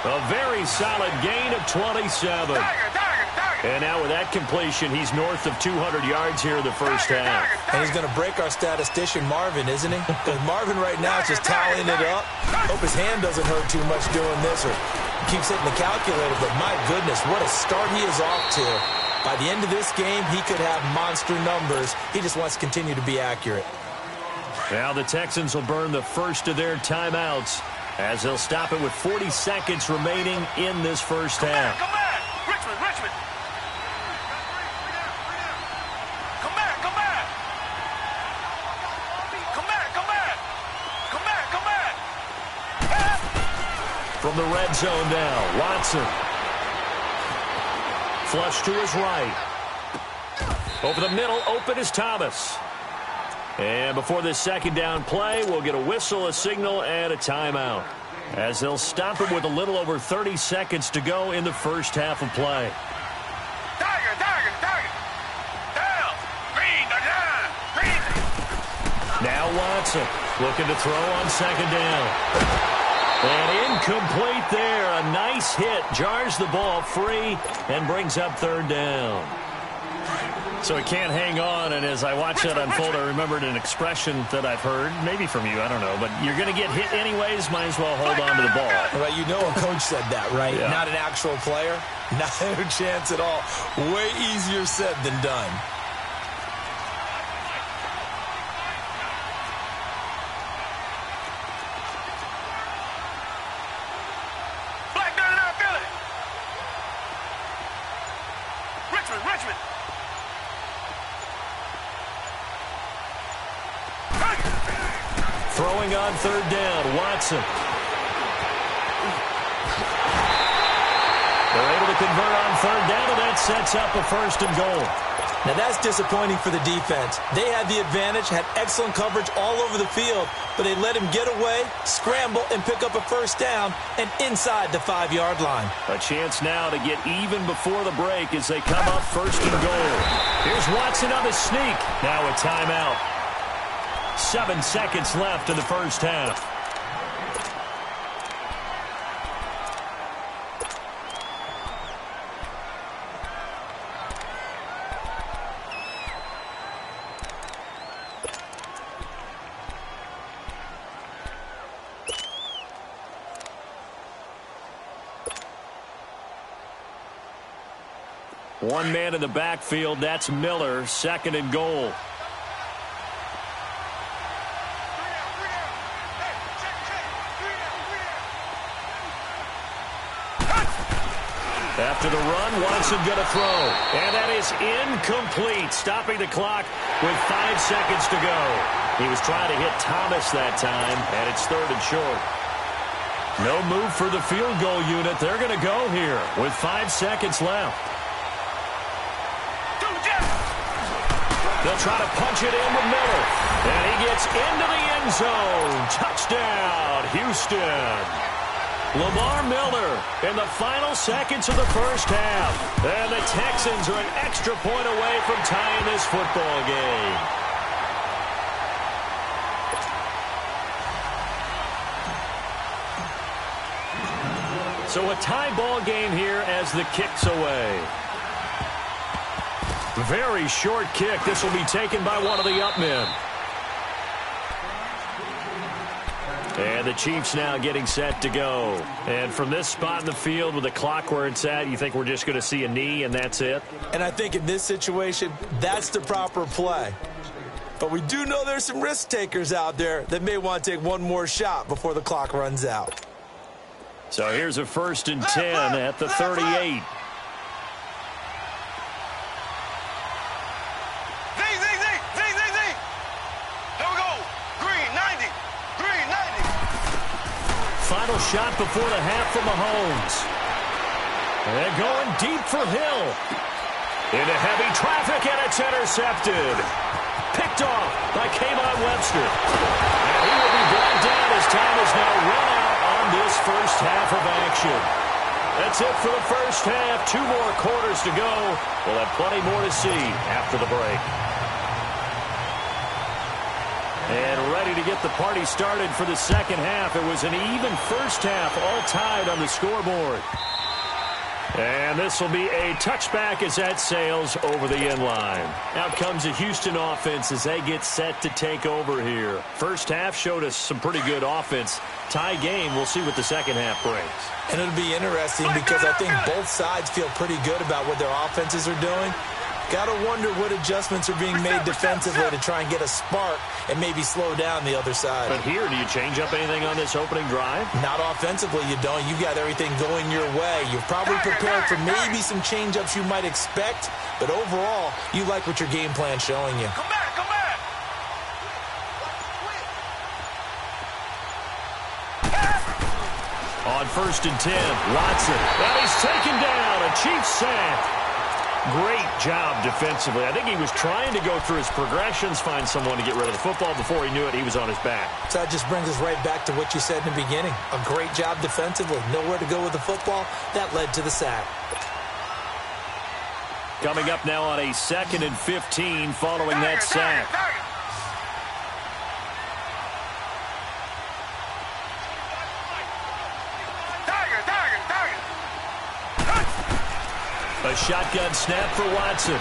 Speaker 1: A very solid gain of 27. And now with that completion, he's north of 200 yards here in the first half.
Speaker 2: And he's going to break our statistician, Marvin, isn't he? Because Marvin right now is just tallying it up. Hope his hand doesn't hurt too much doing this or keeps hitting the calculator. But my goodness, what a start he is off to. By the end of this game, he could have monster numbers. He just wants to continue to be accurate.
Speaker 1: Now the Texans will burn the first of their timeouts as they'll stop it with 40 seconds remaining in this first half.
Speaker 3: Come back. Richmond. Come back.
Speaker 1: From the red zone now, Watson. Flush to his right. Over the middle, open is Thomas. And before this second down play, we'll get a whistle, a signal, and a timeout, as they'll stop it with a little over 30 seconds to go in the first half of play.
Speaker 3: Tiger. Down. Green.
Speaker 1: Now Watson looking to throw on second down. And incomplete there. A nice hit. Jars the ball free and brings up third down. So he can't hang on, and as I watch that unfold, I remembered an expression that I've heard, maybe from you, I don't know, but you're going to get hit anyways, might as well hold on to the ball.
Speaker 2: Right, you know a coach said that, right?
Speaker 1: Yeah.
Speaker 2: Not an actual player. Not a chance at all. Way easier said than done.
Speaker 3: Black dirty down Philly. Richmond.
Speaker 1: Throwing on third down, Watson. They're able to convert on third down, and that sets up a first and goal.
Speaker 2: Now, that's disappointing for the defense. They had the advantage, had excellent coverage all over the field, but they let him get away, scramble, and pick up a first down, and inside the 5-yard line.
Speaker 1: A chance now to get even before the break as they come up first and goal. Here's Watson on the sneak. Now a timeout. 7 seconds left in the first half. One man in the backfield, that's Miller, second and goal. After the run, Watson going to throw. And that is incomplete, stopping the clock with 5 seconds to go. He was trying to hit Thomas that time, and it's third and short. No move for the field goal unit. They're going to go here with 5 seconds left. They'll try to punch it in with Miller. And he gets into the end zone. Touchdown, Houston. Lamar Miller in the final seconds of the first half. And the Texans are an extra point away from tying this football game. So a tie ball game here as the kick's away. Very short kick. This will be taken by one of the up men. And the Chiefs now getting set to go. And from this spot in the field with the clock where it's at, you think we're just going to see a knee and that's it?
Speaker 2: And I think in this situation, that's the proper play. But we do know there's some risk takers out there that may want to take one more shot before the clock runs out.
Speaker 1: So here's a 1st and 10 at the 38. Final shot before the half from Mahomes. And going deep for Hill. Into heavy traffic, and it's intercepted. Picked off by Kayvon Webster. And he will be brought down as time is now run out on this first half of action. That's it for the first half. 2 more quarters to go. We'll have plenty more to see after the break. And ready to get the party started for the second half. It was an even first half, all tied on the scoreboard. And this will be a touchback as that sails over the end line. Out comes the Houston offense as they get set to take over here. First half showed us some pretty good offense. Tie game, we'll see what the second half brings.
Speaker 2: And it'll be interesting because I think both sides feel pretty good about what their offenses are doing. Got to wonder what adjustments are being made defensively to try and get a spark and maybe slow down the other side.
Speaker 1: But here, do you change up anything on this opening drive?
Speaker 2: Not offensively, you don't. You've got everything going your way. You're probably prepared for maybe some change-ups you might expect, but overall, you like what your game plan's showing you.
Speaker 3: Come back, come back.
Speaker 1: On 1st and 10, Watson. And he's taken down. A Chiefs sack. Great job defensively. I think he was trying to go through his progressions, find someone to get rid of the football. Before he knew it, he was on his back.
Speaker 2: So that just brings us right back to what you said in the beginning. A great job defensively. Nowhere to go with the football. That led to the sack.
Speaker 1: Coming up now on a 2nd and 15 following that sack. A shotgun snap for Watson.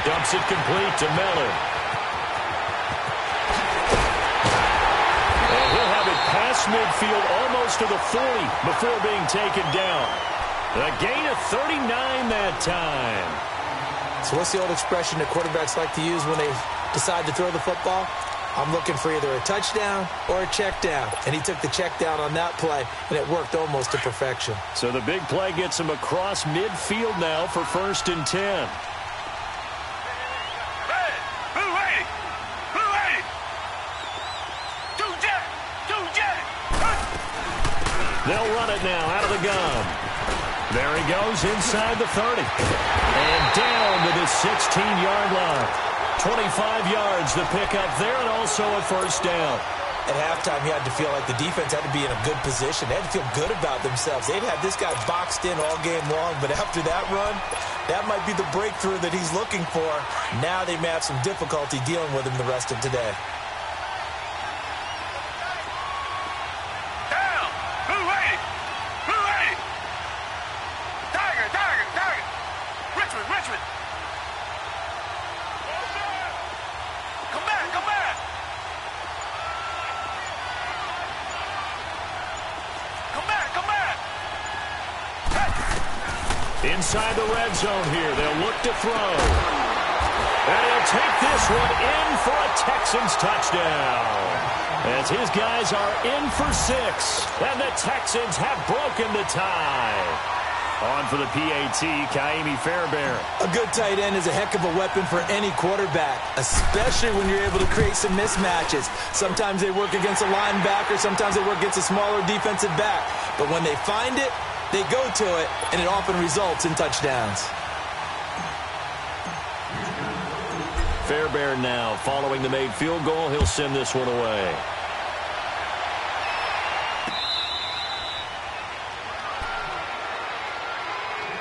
Speaker 1: Dumps it complete to Miller. And he'll have it past midfield almost to the 40 before being taken down. A gain of 39 that time.
Speaker 2: So what's the old expression that quarterbacks like to use when they decide to throw the football? I'm looking for either a touchdown or a check down. And he took the check down on that play, and it worked almost to perfection.
Speaker 1: So the big play gets him across midfield now for 1st and 10. They'll run it now out of the gun. There he goes inside the 30. And down to the 16-yard line. 25 yards the pickup there, and also a 1st down.
Speaker 2: At halftime, you had to feel like the defense had to be in a good position. They had to feel good about themselves. They'd had this guy boxed in all game long, but after that run, that might be the breakthrough that he's looking for. Now they may have some difficulty dealing with him the rest of today.
Speaker 1: Inside the red zone here, they'll look to throw. And he'll take this one in for a Texans touchdown. As his guys are in for 6. And the Texans have broken the tie. On for the PAT, Kaimi Fairbairn.
Speaker 2: A good tight end is a heck of a weapon for any quarterback, especially when you're able to create some mismatches. Sometimes they work against a linebacker, sometimes they work against a smaller defensive back. But when they find it, they go to it, and it often results in touchdowns.
Speaker 1: Fairbairn now following the made field goal. He'll send this one away.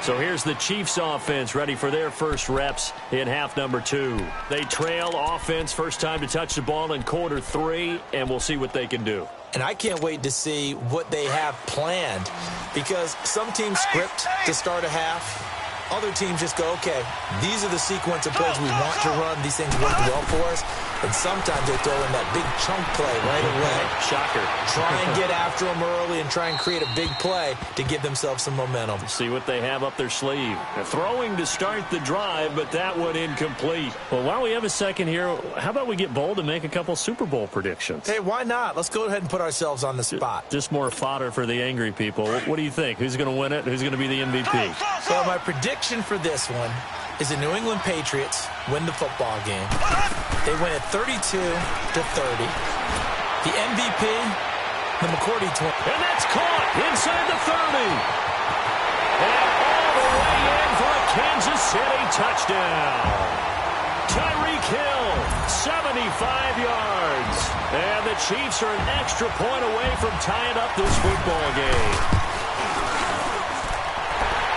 Speaker 1: So here's the Chiefs offense ready for their first reps in half number 2. They trail offense first time to touch the ball in quarter 3, and we'll see what they can do.
Speaker 2: And I can't wait to see what they have planned, because some teams script to start a half. Other teams just go, okay, these are the sequence of plays we want to run. These things work well for us. And sometimes they throw in that big chunk play right away.
Speaker 1: Shocker.
Speaker 2: Try and get after them early and try and create a big play to give themselves some momentum.
Speaker 1: See what they have up their sleeve. They're throwing to start the drive, but that one incomplete. Well, while we have a second here, how about we get bold and make a couple Super Bowl predictions?
Speaker 2: Hey, why not? Let's go ahead and put ourselves on the spot.
Speaker 1: Just more fodder for the angry people. What do you think? Who's going to win it? Who's going to be the MVP?
Speaker 2: Well, my prediction for this one is the New England Patriots win the football game. They win it 32-30. The MVP, the McCourty twins.
Speaker 1: And that's caught inside the 30. And all the way in for a Kansas City touchdown. Tyreek Hill, 75 yards. And the Chiefs are an extra point away from tying up this football game.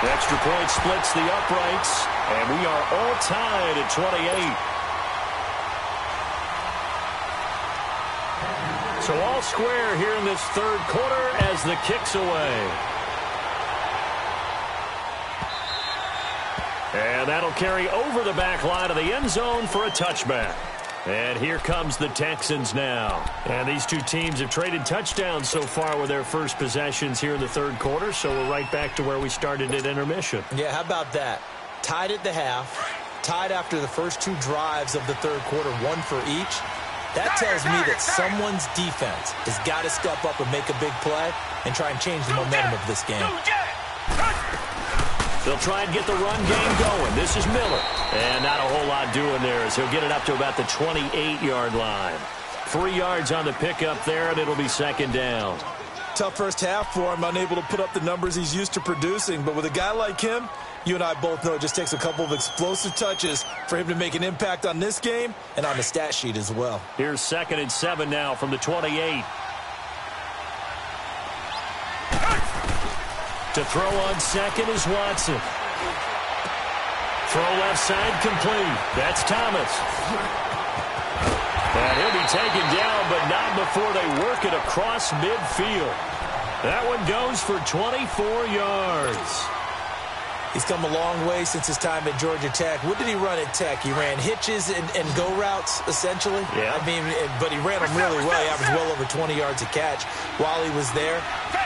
Speaker 1: The extra point splits the uprights, and we are all tied at 28. So all square here in this third quarter as the kick's away. And that'll carry over the back line of the end zone for a touchback. And here comes the Texans now. And these two teams have traded touchdowns so far with their first possessions here in the third quarter, so we're right back to where we started at intermission.
Speaker 2: Yeah, how about that? Tied at the half, tied after the first 2 drives of the third quarter, 1 for each. That tells me that someone's defense has got to step up and make a big play and try and change the momentum of this game.
Speaker 1: They'll try and get the run game going. This is Miller. And not a whole lot doing there as he'll get it up to about the 28-yard line. 3 yards on the pickup there, and it'll be second down.
Speaker 2: Tough first half for him, unable to put up the numbers he's used to producing. But with a guy like him, You and I both know it just takes a couple of explosive touches for him to make an impact on this game and on the stat sheet as well.
Speaker 1: Here's 2nd and 7 now from the 28. To throw on second is Watson. Throw left side complete. That's Thomas. And he'll be taken down, but not before they work it across midfield. That one goes for 24 yards.
Speaker 2: He's come a long way since his time at Georgia Tech. What did he run at Tech? He ran hitches and go routes, essentially.
Speaker 1: Yeah.
Speaker 2: I mean, but he ran them really well. He averaged well over 20 yards a catch while he was there.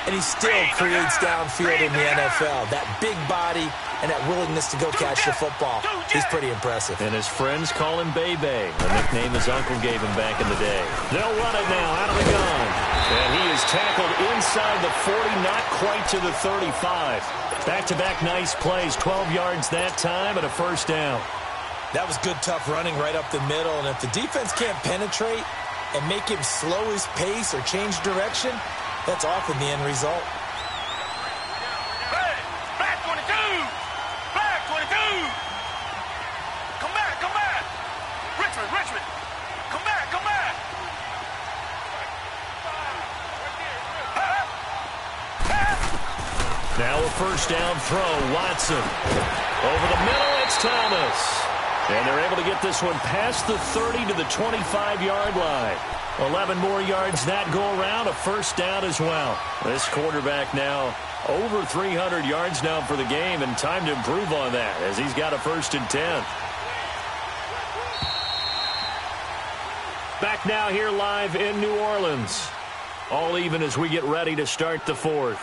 Speaker 2: And he still creates downfield in the NFL. That big body and that willingness to go catch the football is pretty impressive.
Speaker 1: And his friends call him Bebe, a nickname his uncle gave him back in the day. They'll run it now out of the gun. And he is tackled inside the 40, not quite to the 35. Back-to-back nice plays, 12 yards that time and a first down.
Speaker 2: That was good, tough running right up the middle. And if the defense can't penetrate and make him slow his pace or change direction, that's often the end result.
Speaker 3: Hey, back 22! Back 22! Come back, come back! Richmond! Come back, come back!
Speaker 1: Now a first down throw, Watson. Over the middle, it's Thomas. And they're able to get this one past the 30 to the 25-yard line. 11 more yards that go around, a first down as well. This quarterback now over 300 yards now for the game, and time to improve on that as he's got a 1st and 10. Back now here live in New Orleans. All even as we get ready to start the 4th.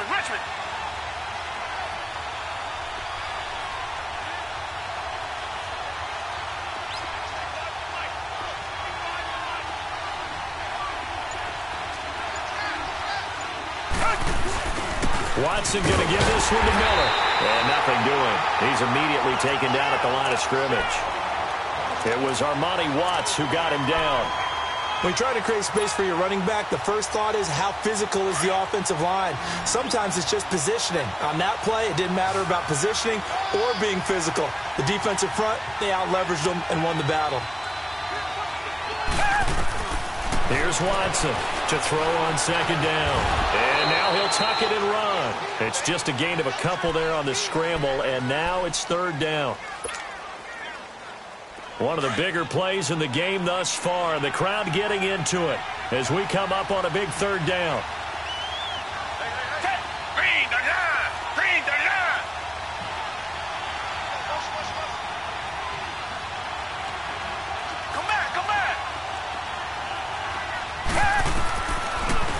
Speaker 3: Richmond!
Speaker 1: Watson going to give this one to Miller. And nothing doing. He's immediately taken down at the line of scrimmage. It was Armani Watts who got him down.
Speaker 2: When you try to create space for your running back, the first thought is how physical is the offensive line. Sometimes it's just positioning. On that play, it didn't matter about positioning or being physical. The defensive front, they out-leveraged them and won the battle.
Speaker 1: Here's Watson to throw on 2nd down. And now he'll tuck it and run. It's just a gain of a couple there on the scramble, and now it's 3rd down. One of the bigger plays in the game thus far. The crowd getting into it as we come up on a big 3rd down.
Speaker 3: Green 39! Green 39! Come back, come back!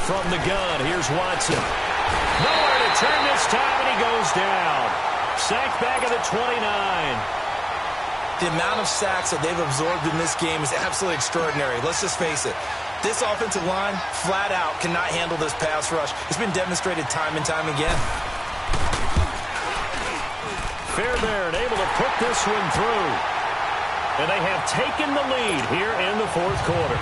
Speaker 1: From the gun, here's Watson. Nowhere to turn this time, and he goes down. Sacked back at the 29.
Speaker 2: The amount of sacks that they've absorbed in this game is absolutely extraordinary. Let's just face it. This offensive line, flat out, cannot handle this pass rush. It's been demonstrated time and time again.
Speaker 1: Fairbairn able to put this one through. And they have taken the lead here in the 4th quarter.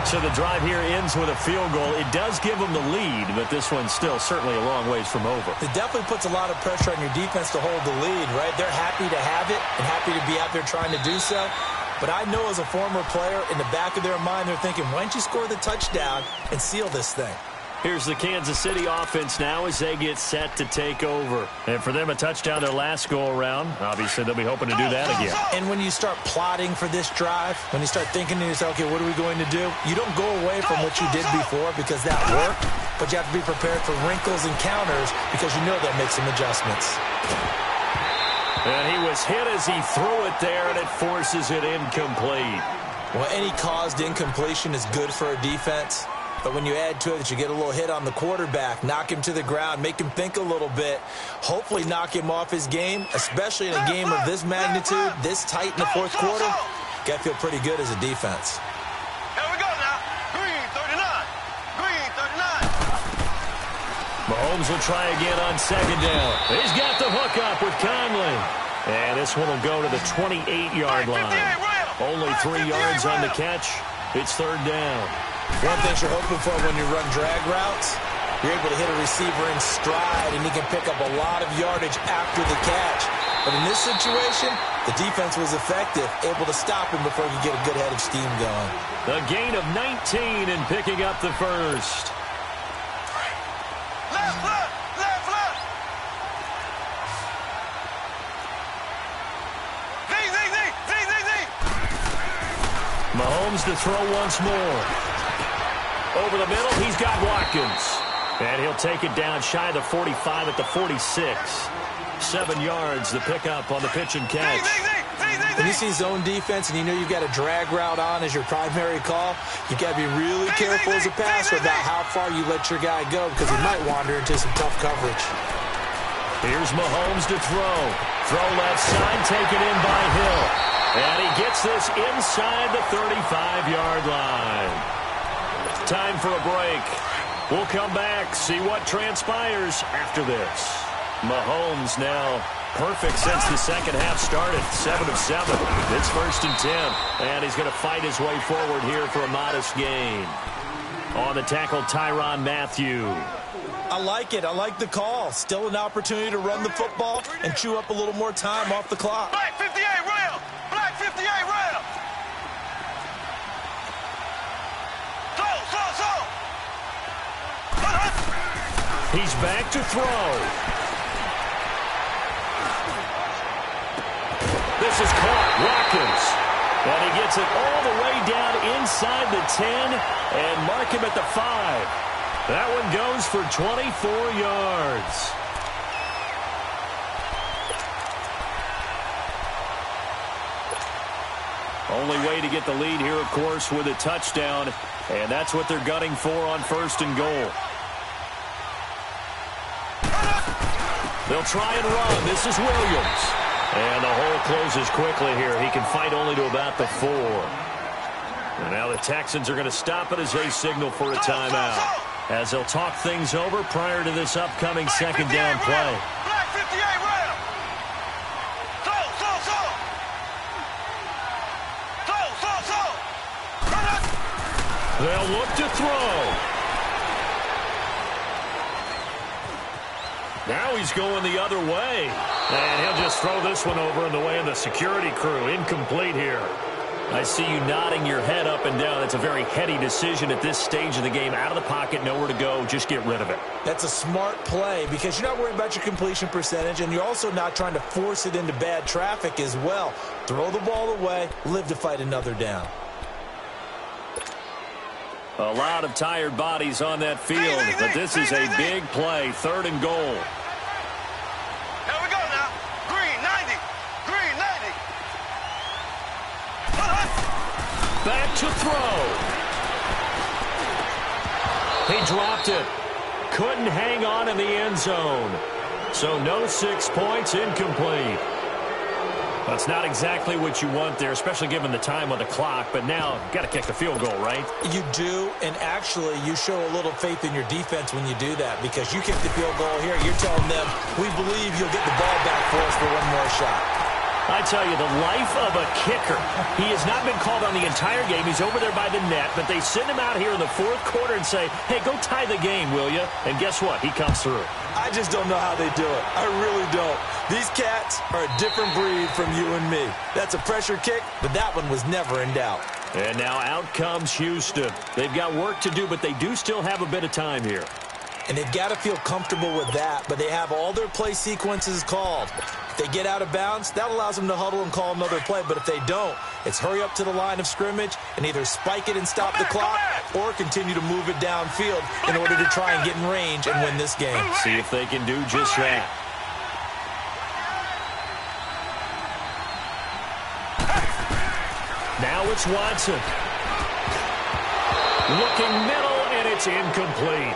Speaker 1: So the drive here ends with a field goal. It does give them the lead, but this one's still certainly a long ways from over.
Speaker 2: It definitely puts a lot of pressure on your defense to hold the lead, right? They're happy to have it and happy to be out there trying to do so. But I know as a former player, in the back of their mind, they're thinking, why don't you score the touchdown and seal this thing?
Speaker 1: Here's the Kansas City offense now as they get set to take over. And for them, a touchdown their last go-around. Obviously, they'll be hoping to do that again.
Speaker 2: And when you start plotting for this drive, when you start thinking to yourself, okay, what are we going to do? You don't go away from what you did before because that worked, but you have to be prepared for wrinkles and counters because you know they'll make some adjustments.
Speaker 1: And he was hit as he threw it there, and it forces it incomplete.
Speaker 2: Well, any caused incompletion is good for a defense. But when you add to it that you get a little hit on the quarterback, knock him to the ground, make him think a little bit, hopefully knock him off his game, especially in a game of this magnitude, this tight in the fourth quarter, got to feel pretty good as a defense.
Speaker 3: Here we go now. Green 39. Green 39.
Speaker 1: Mahomes will try again on second down. He's got the hook up with Conley. And this one will go to the 28-yard line. Only 3 yards on the catch. It's third down.
Speaker 2: One thing you're hoping for when you run drag routes, you're able to hit a receiver in stride, and he can pick up a lot of yardage after the catch. But in this situation, the defense was effective, able to stop him before he could get a good head of steam going.
Speaker 1: A gain of 19 and picking up the first.
Speaker 3: Left, left, left, left. Z.
Speaker 1: Mahomes to throw once more. Over the middle, he's got Watkins. And he'll take it down shy of the 45 at the 46. 7 yards, the pickup on the pitch and catch.
Speaker 2: When you see zone defense and you know you've got a drag route on as your primary call, you've got to be really careful as a passer about how far you let your guy go because he might wander into some tough coverage.
Speaker 1: Here's Mahomes to throw. Throw left side, taken in by Hill. And he gets this inside the 35-yard line. Time for a break. We'll come back, see what transpires after this. Mahomes now perfect since the second half started. 7 of 7. It's first and 10. And he's going to fight his way forward here for a modest gain. On the tackle, Tyrann Mathieu.
Speaker 2: I like it. I like the call. Still an opportunity to run the football and chew up a little more time off the clock.
Speaker 3: Black 58 rail. Black 58 rail. Throw.
Speaker 1: He's back to throw. This is caught. Watkins. And he gets it all the way down inside the 10 and mark him at the 5. That one goes for 24 yards. Only way to get the lead here, of course, with a touchdown. And that's what they're gunning for on first and goal. They'll try and run. This is Williams. And the hole closes quickly here. He can fight only to about the 4. And now the Texans are going to stop it as they signal for a timeout, as they'll talk things over prior to this upcoming second down play.
Speaker 3: Black 58 rail. Throw.
Speaker 1: They'll look to throw. Now he's going the other way. And he'll just throw this one over in the way of the security crew. Incomplete here. I see you nodding your head up and down. That's a very heady decision at this stage of the game. Out of the pocket, nowhere to go. Just get rid of it.
Speaker 2: That's a smart play because you're not worried about your completion percentage, and you're also not trying to force it into bad traffic as well. Throw the ball away, live to fight another down.
Speaker 1: A lot of tired bodies on that field, but this is a big play. Third and goal.
Speaker 3: Here we go now. Green 90. Green 90.
Speaker 1: Back to throw. He dropped it. Couldn't hang on in the end zone. So no 6 points, incomplete. That's not exactly what you want there, especially given the time on the clock. But now, you've got to kick the field goal, right?
Speaker 2: You do, and actually, you show a little faith in your defense when you do that because you kick the field goal here. You're telling them, we believe you'll get the ball back for us for one more shot.
Speaker 1: I tell you, the life of a kicker. He has not been called on the entire game. He's over there by the net, but they send him out here in the fourth quarter and say, hey, go tie the game, will you? And guess what? He comes through.
Speaker 2: I just don't know how they do it. I really don't. These cats are a different breed from you and me. That's a pressure kick, but that one was never in doubt.
Speaker 1: And now out comes Houston. They've got work to do, but they do still have a bit of time here.
Speaker 2: And they've got to feel comfortable with that, but they have all their play sequences called. If they get out of bounds, that allows them to huddle and call another play. But if they don't, it's hurry up to the line of scrimmage and either spike it and stop the clock or continue to move it downfield in order to try and get in range and win this game.
Speaker 1: See if they can do just that. Now it's Watson. Looking middle, and It's incomplete.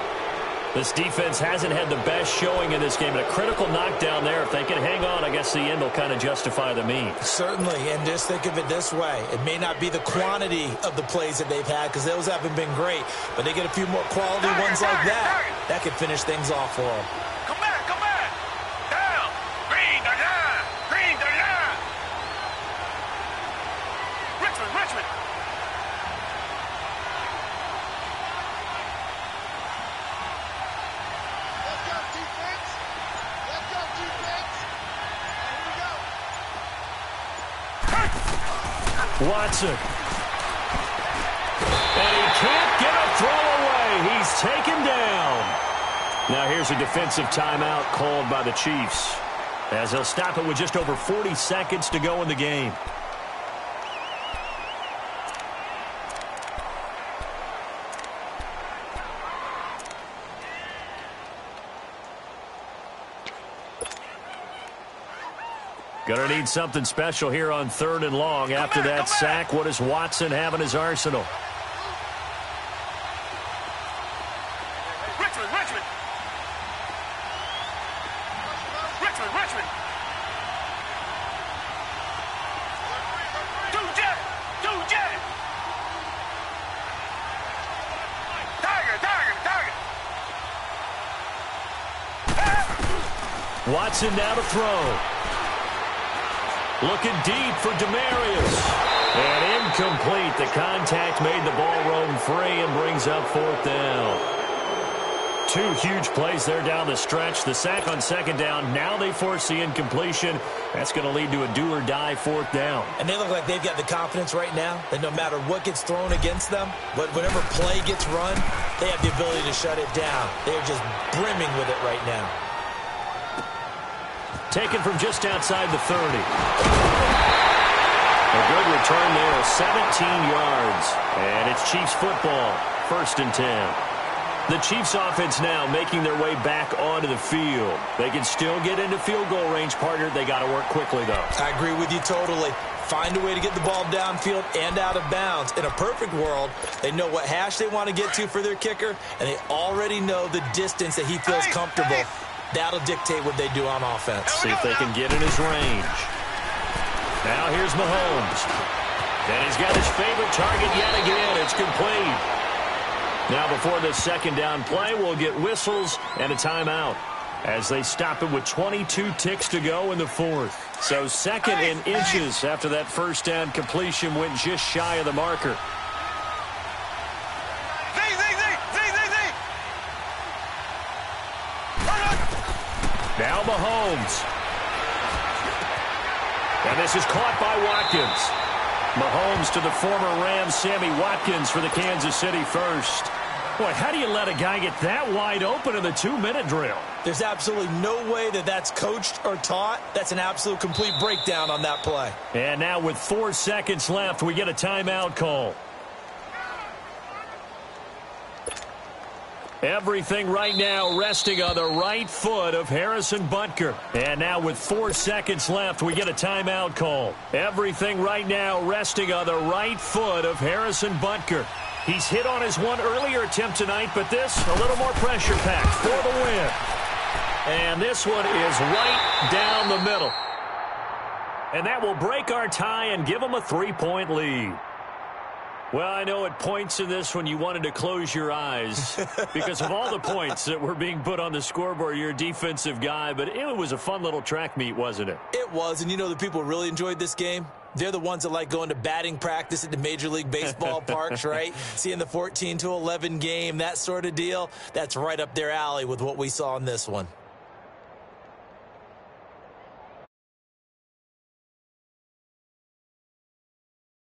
Speaker 1: This defense hasn't had the best showing in this game. And a critical knockdown there. If they can hang on, I guess the end will kind of justify the means.
Speaker 2: Certainly, and just think of it this way. It may not be the quantity of the plays that they've had because those haven't been great, but they get a few more quality ones like that. That could finish things off for them.
Speaker 3: Come back, come back. Down. Green the line. Green the line. Richmond, Richmond.
Speaker 1: Watson. And he can't get a throw away. He's taken down. Now here's a defensive timeout called by the Chiefs, as they'll stop it with just over 40 seconds to go in the game. Gonna need something special here on 3rd and long. After that sack, what does Watson have in his arsenal?
Speaker 3: Richmond, Richmond. Richmond, Richmond. Two jet. Tiger, tiger, tiger.
Speaker 1: Watson now to throw. Looking deep for Demarius. And incomplete. The contact made the ball roam free and brings up 4th down. 2 huge plays there down the stretch. The sack on 2nd down. Now they force the incompletion. That's going to lead to a do-or-die 4th down.
Speaker 2: And they look like they've got the confidence right now that no matter what gets thrown against them, but whatever play gets run, they have the ability to shut it down. They're just brimming with it right now.
Speaker 1: Taken from just outside the 30. A good return there, 17 yards. And it's Chiefs football, 1st and 10. The Chiefs offense now making their way back onto the field. They can still get into field goal range, partner. They got to work quickly, though.
Speaker 2: I agree with you totally. Find a way to get the ball downfield and out of bounds. In a perfect world, they know what hash they want to get to for their kicker, and they already know the distance that he feels comfortable. That'll dictate what they do on offense.
Speaker 1: See if they can get in his range. Now here's Mahomes. And he's got his favorite target yet again. It's complete. Now before this 2nd down play, we'll get whistles and a timeout as they stop it with 22 ticks to go in the 4th. So 2nd and inches after that 1st down completion went just shy of the marker. Now Mahomes. And this is caught by Watkins. Mahomes to the former Rams, Sammy Watkins for the Kansas City first. Boy, how do you let a guy get that wide open in the 2-minute drill?
Speaker 2: There's absolutely no way that that's coached or taught. That's an absolute complete breakdown on that play.
Speaker 1: And now with 4 seconds left, we get a timeout call. Everything right now resting on the right foot of Harrison Butker. And now with 4 seconds left, we get a timeout call. Everything right now resting on the right foot of Harrison Butker. He's hit on his one earlier attempt tonight, but this a little more pressure packed for the win. And this one is right down the middle. And that will break our tie and give them a 3-point lead. Well, I know at points in this when you wanted to close your eyes because of all the points that were being put on the scoreboard. You're a defensive guy, but it was a fun little track meet, wasn't it?
Speaker 2: It was, and you know the people who really enjoyed this game? They're the ones that like going to batting practice at the Major League Baseball parks, right? Seeing the 14-11 game, that sort of deal. That's right up their alley with what we saw in this one.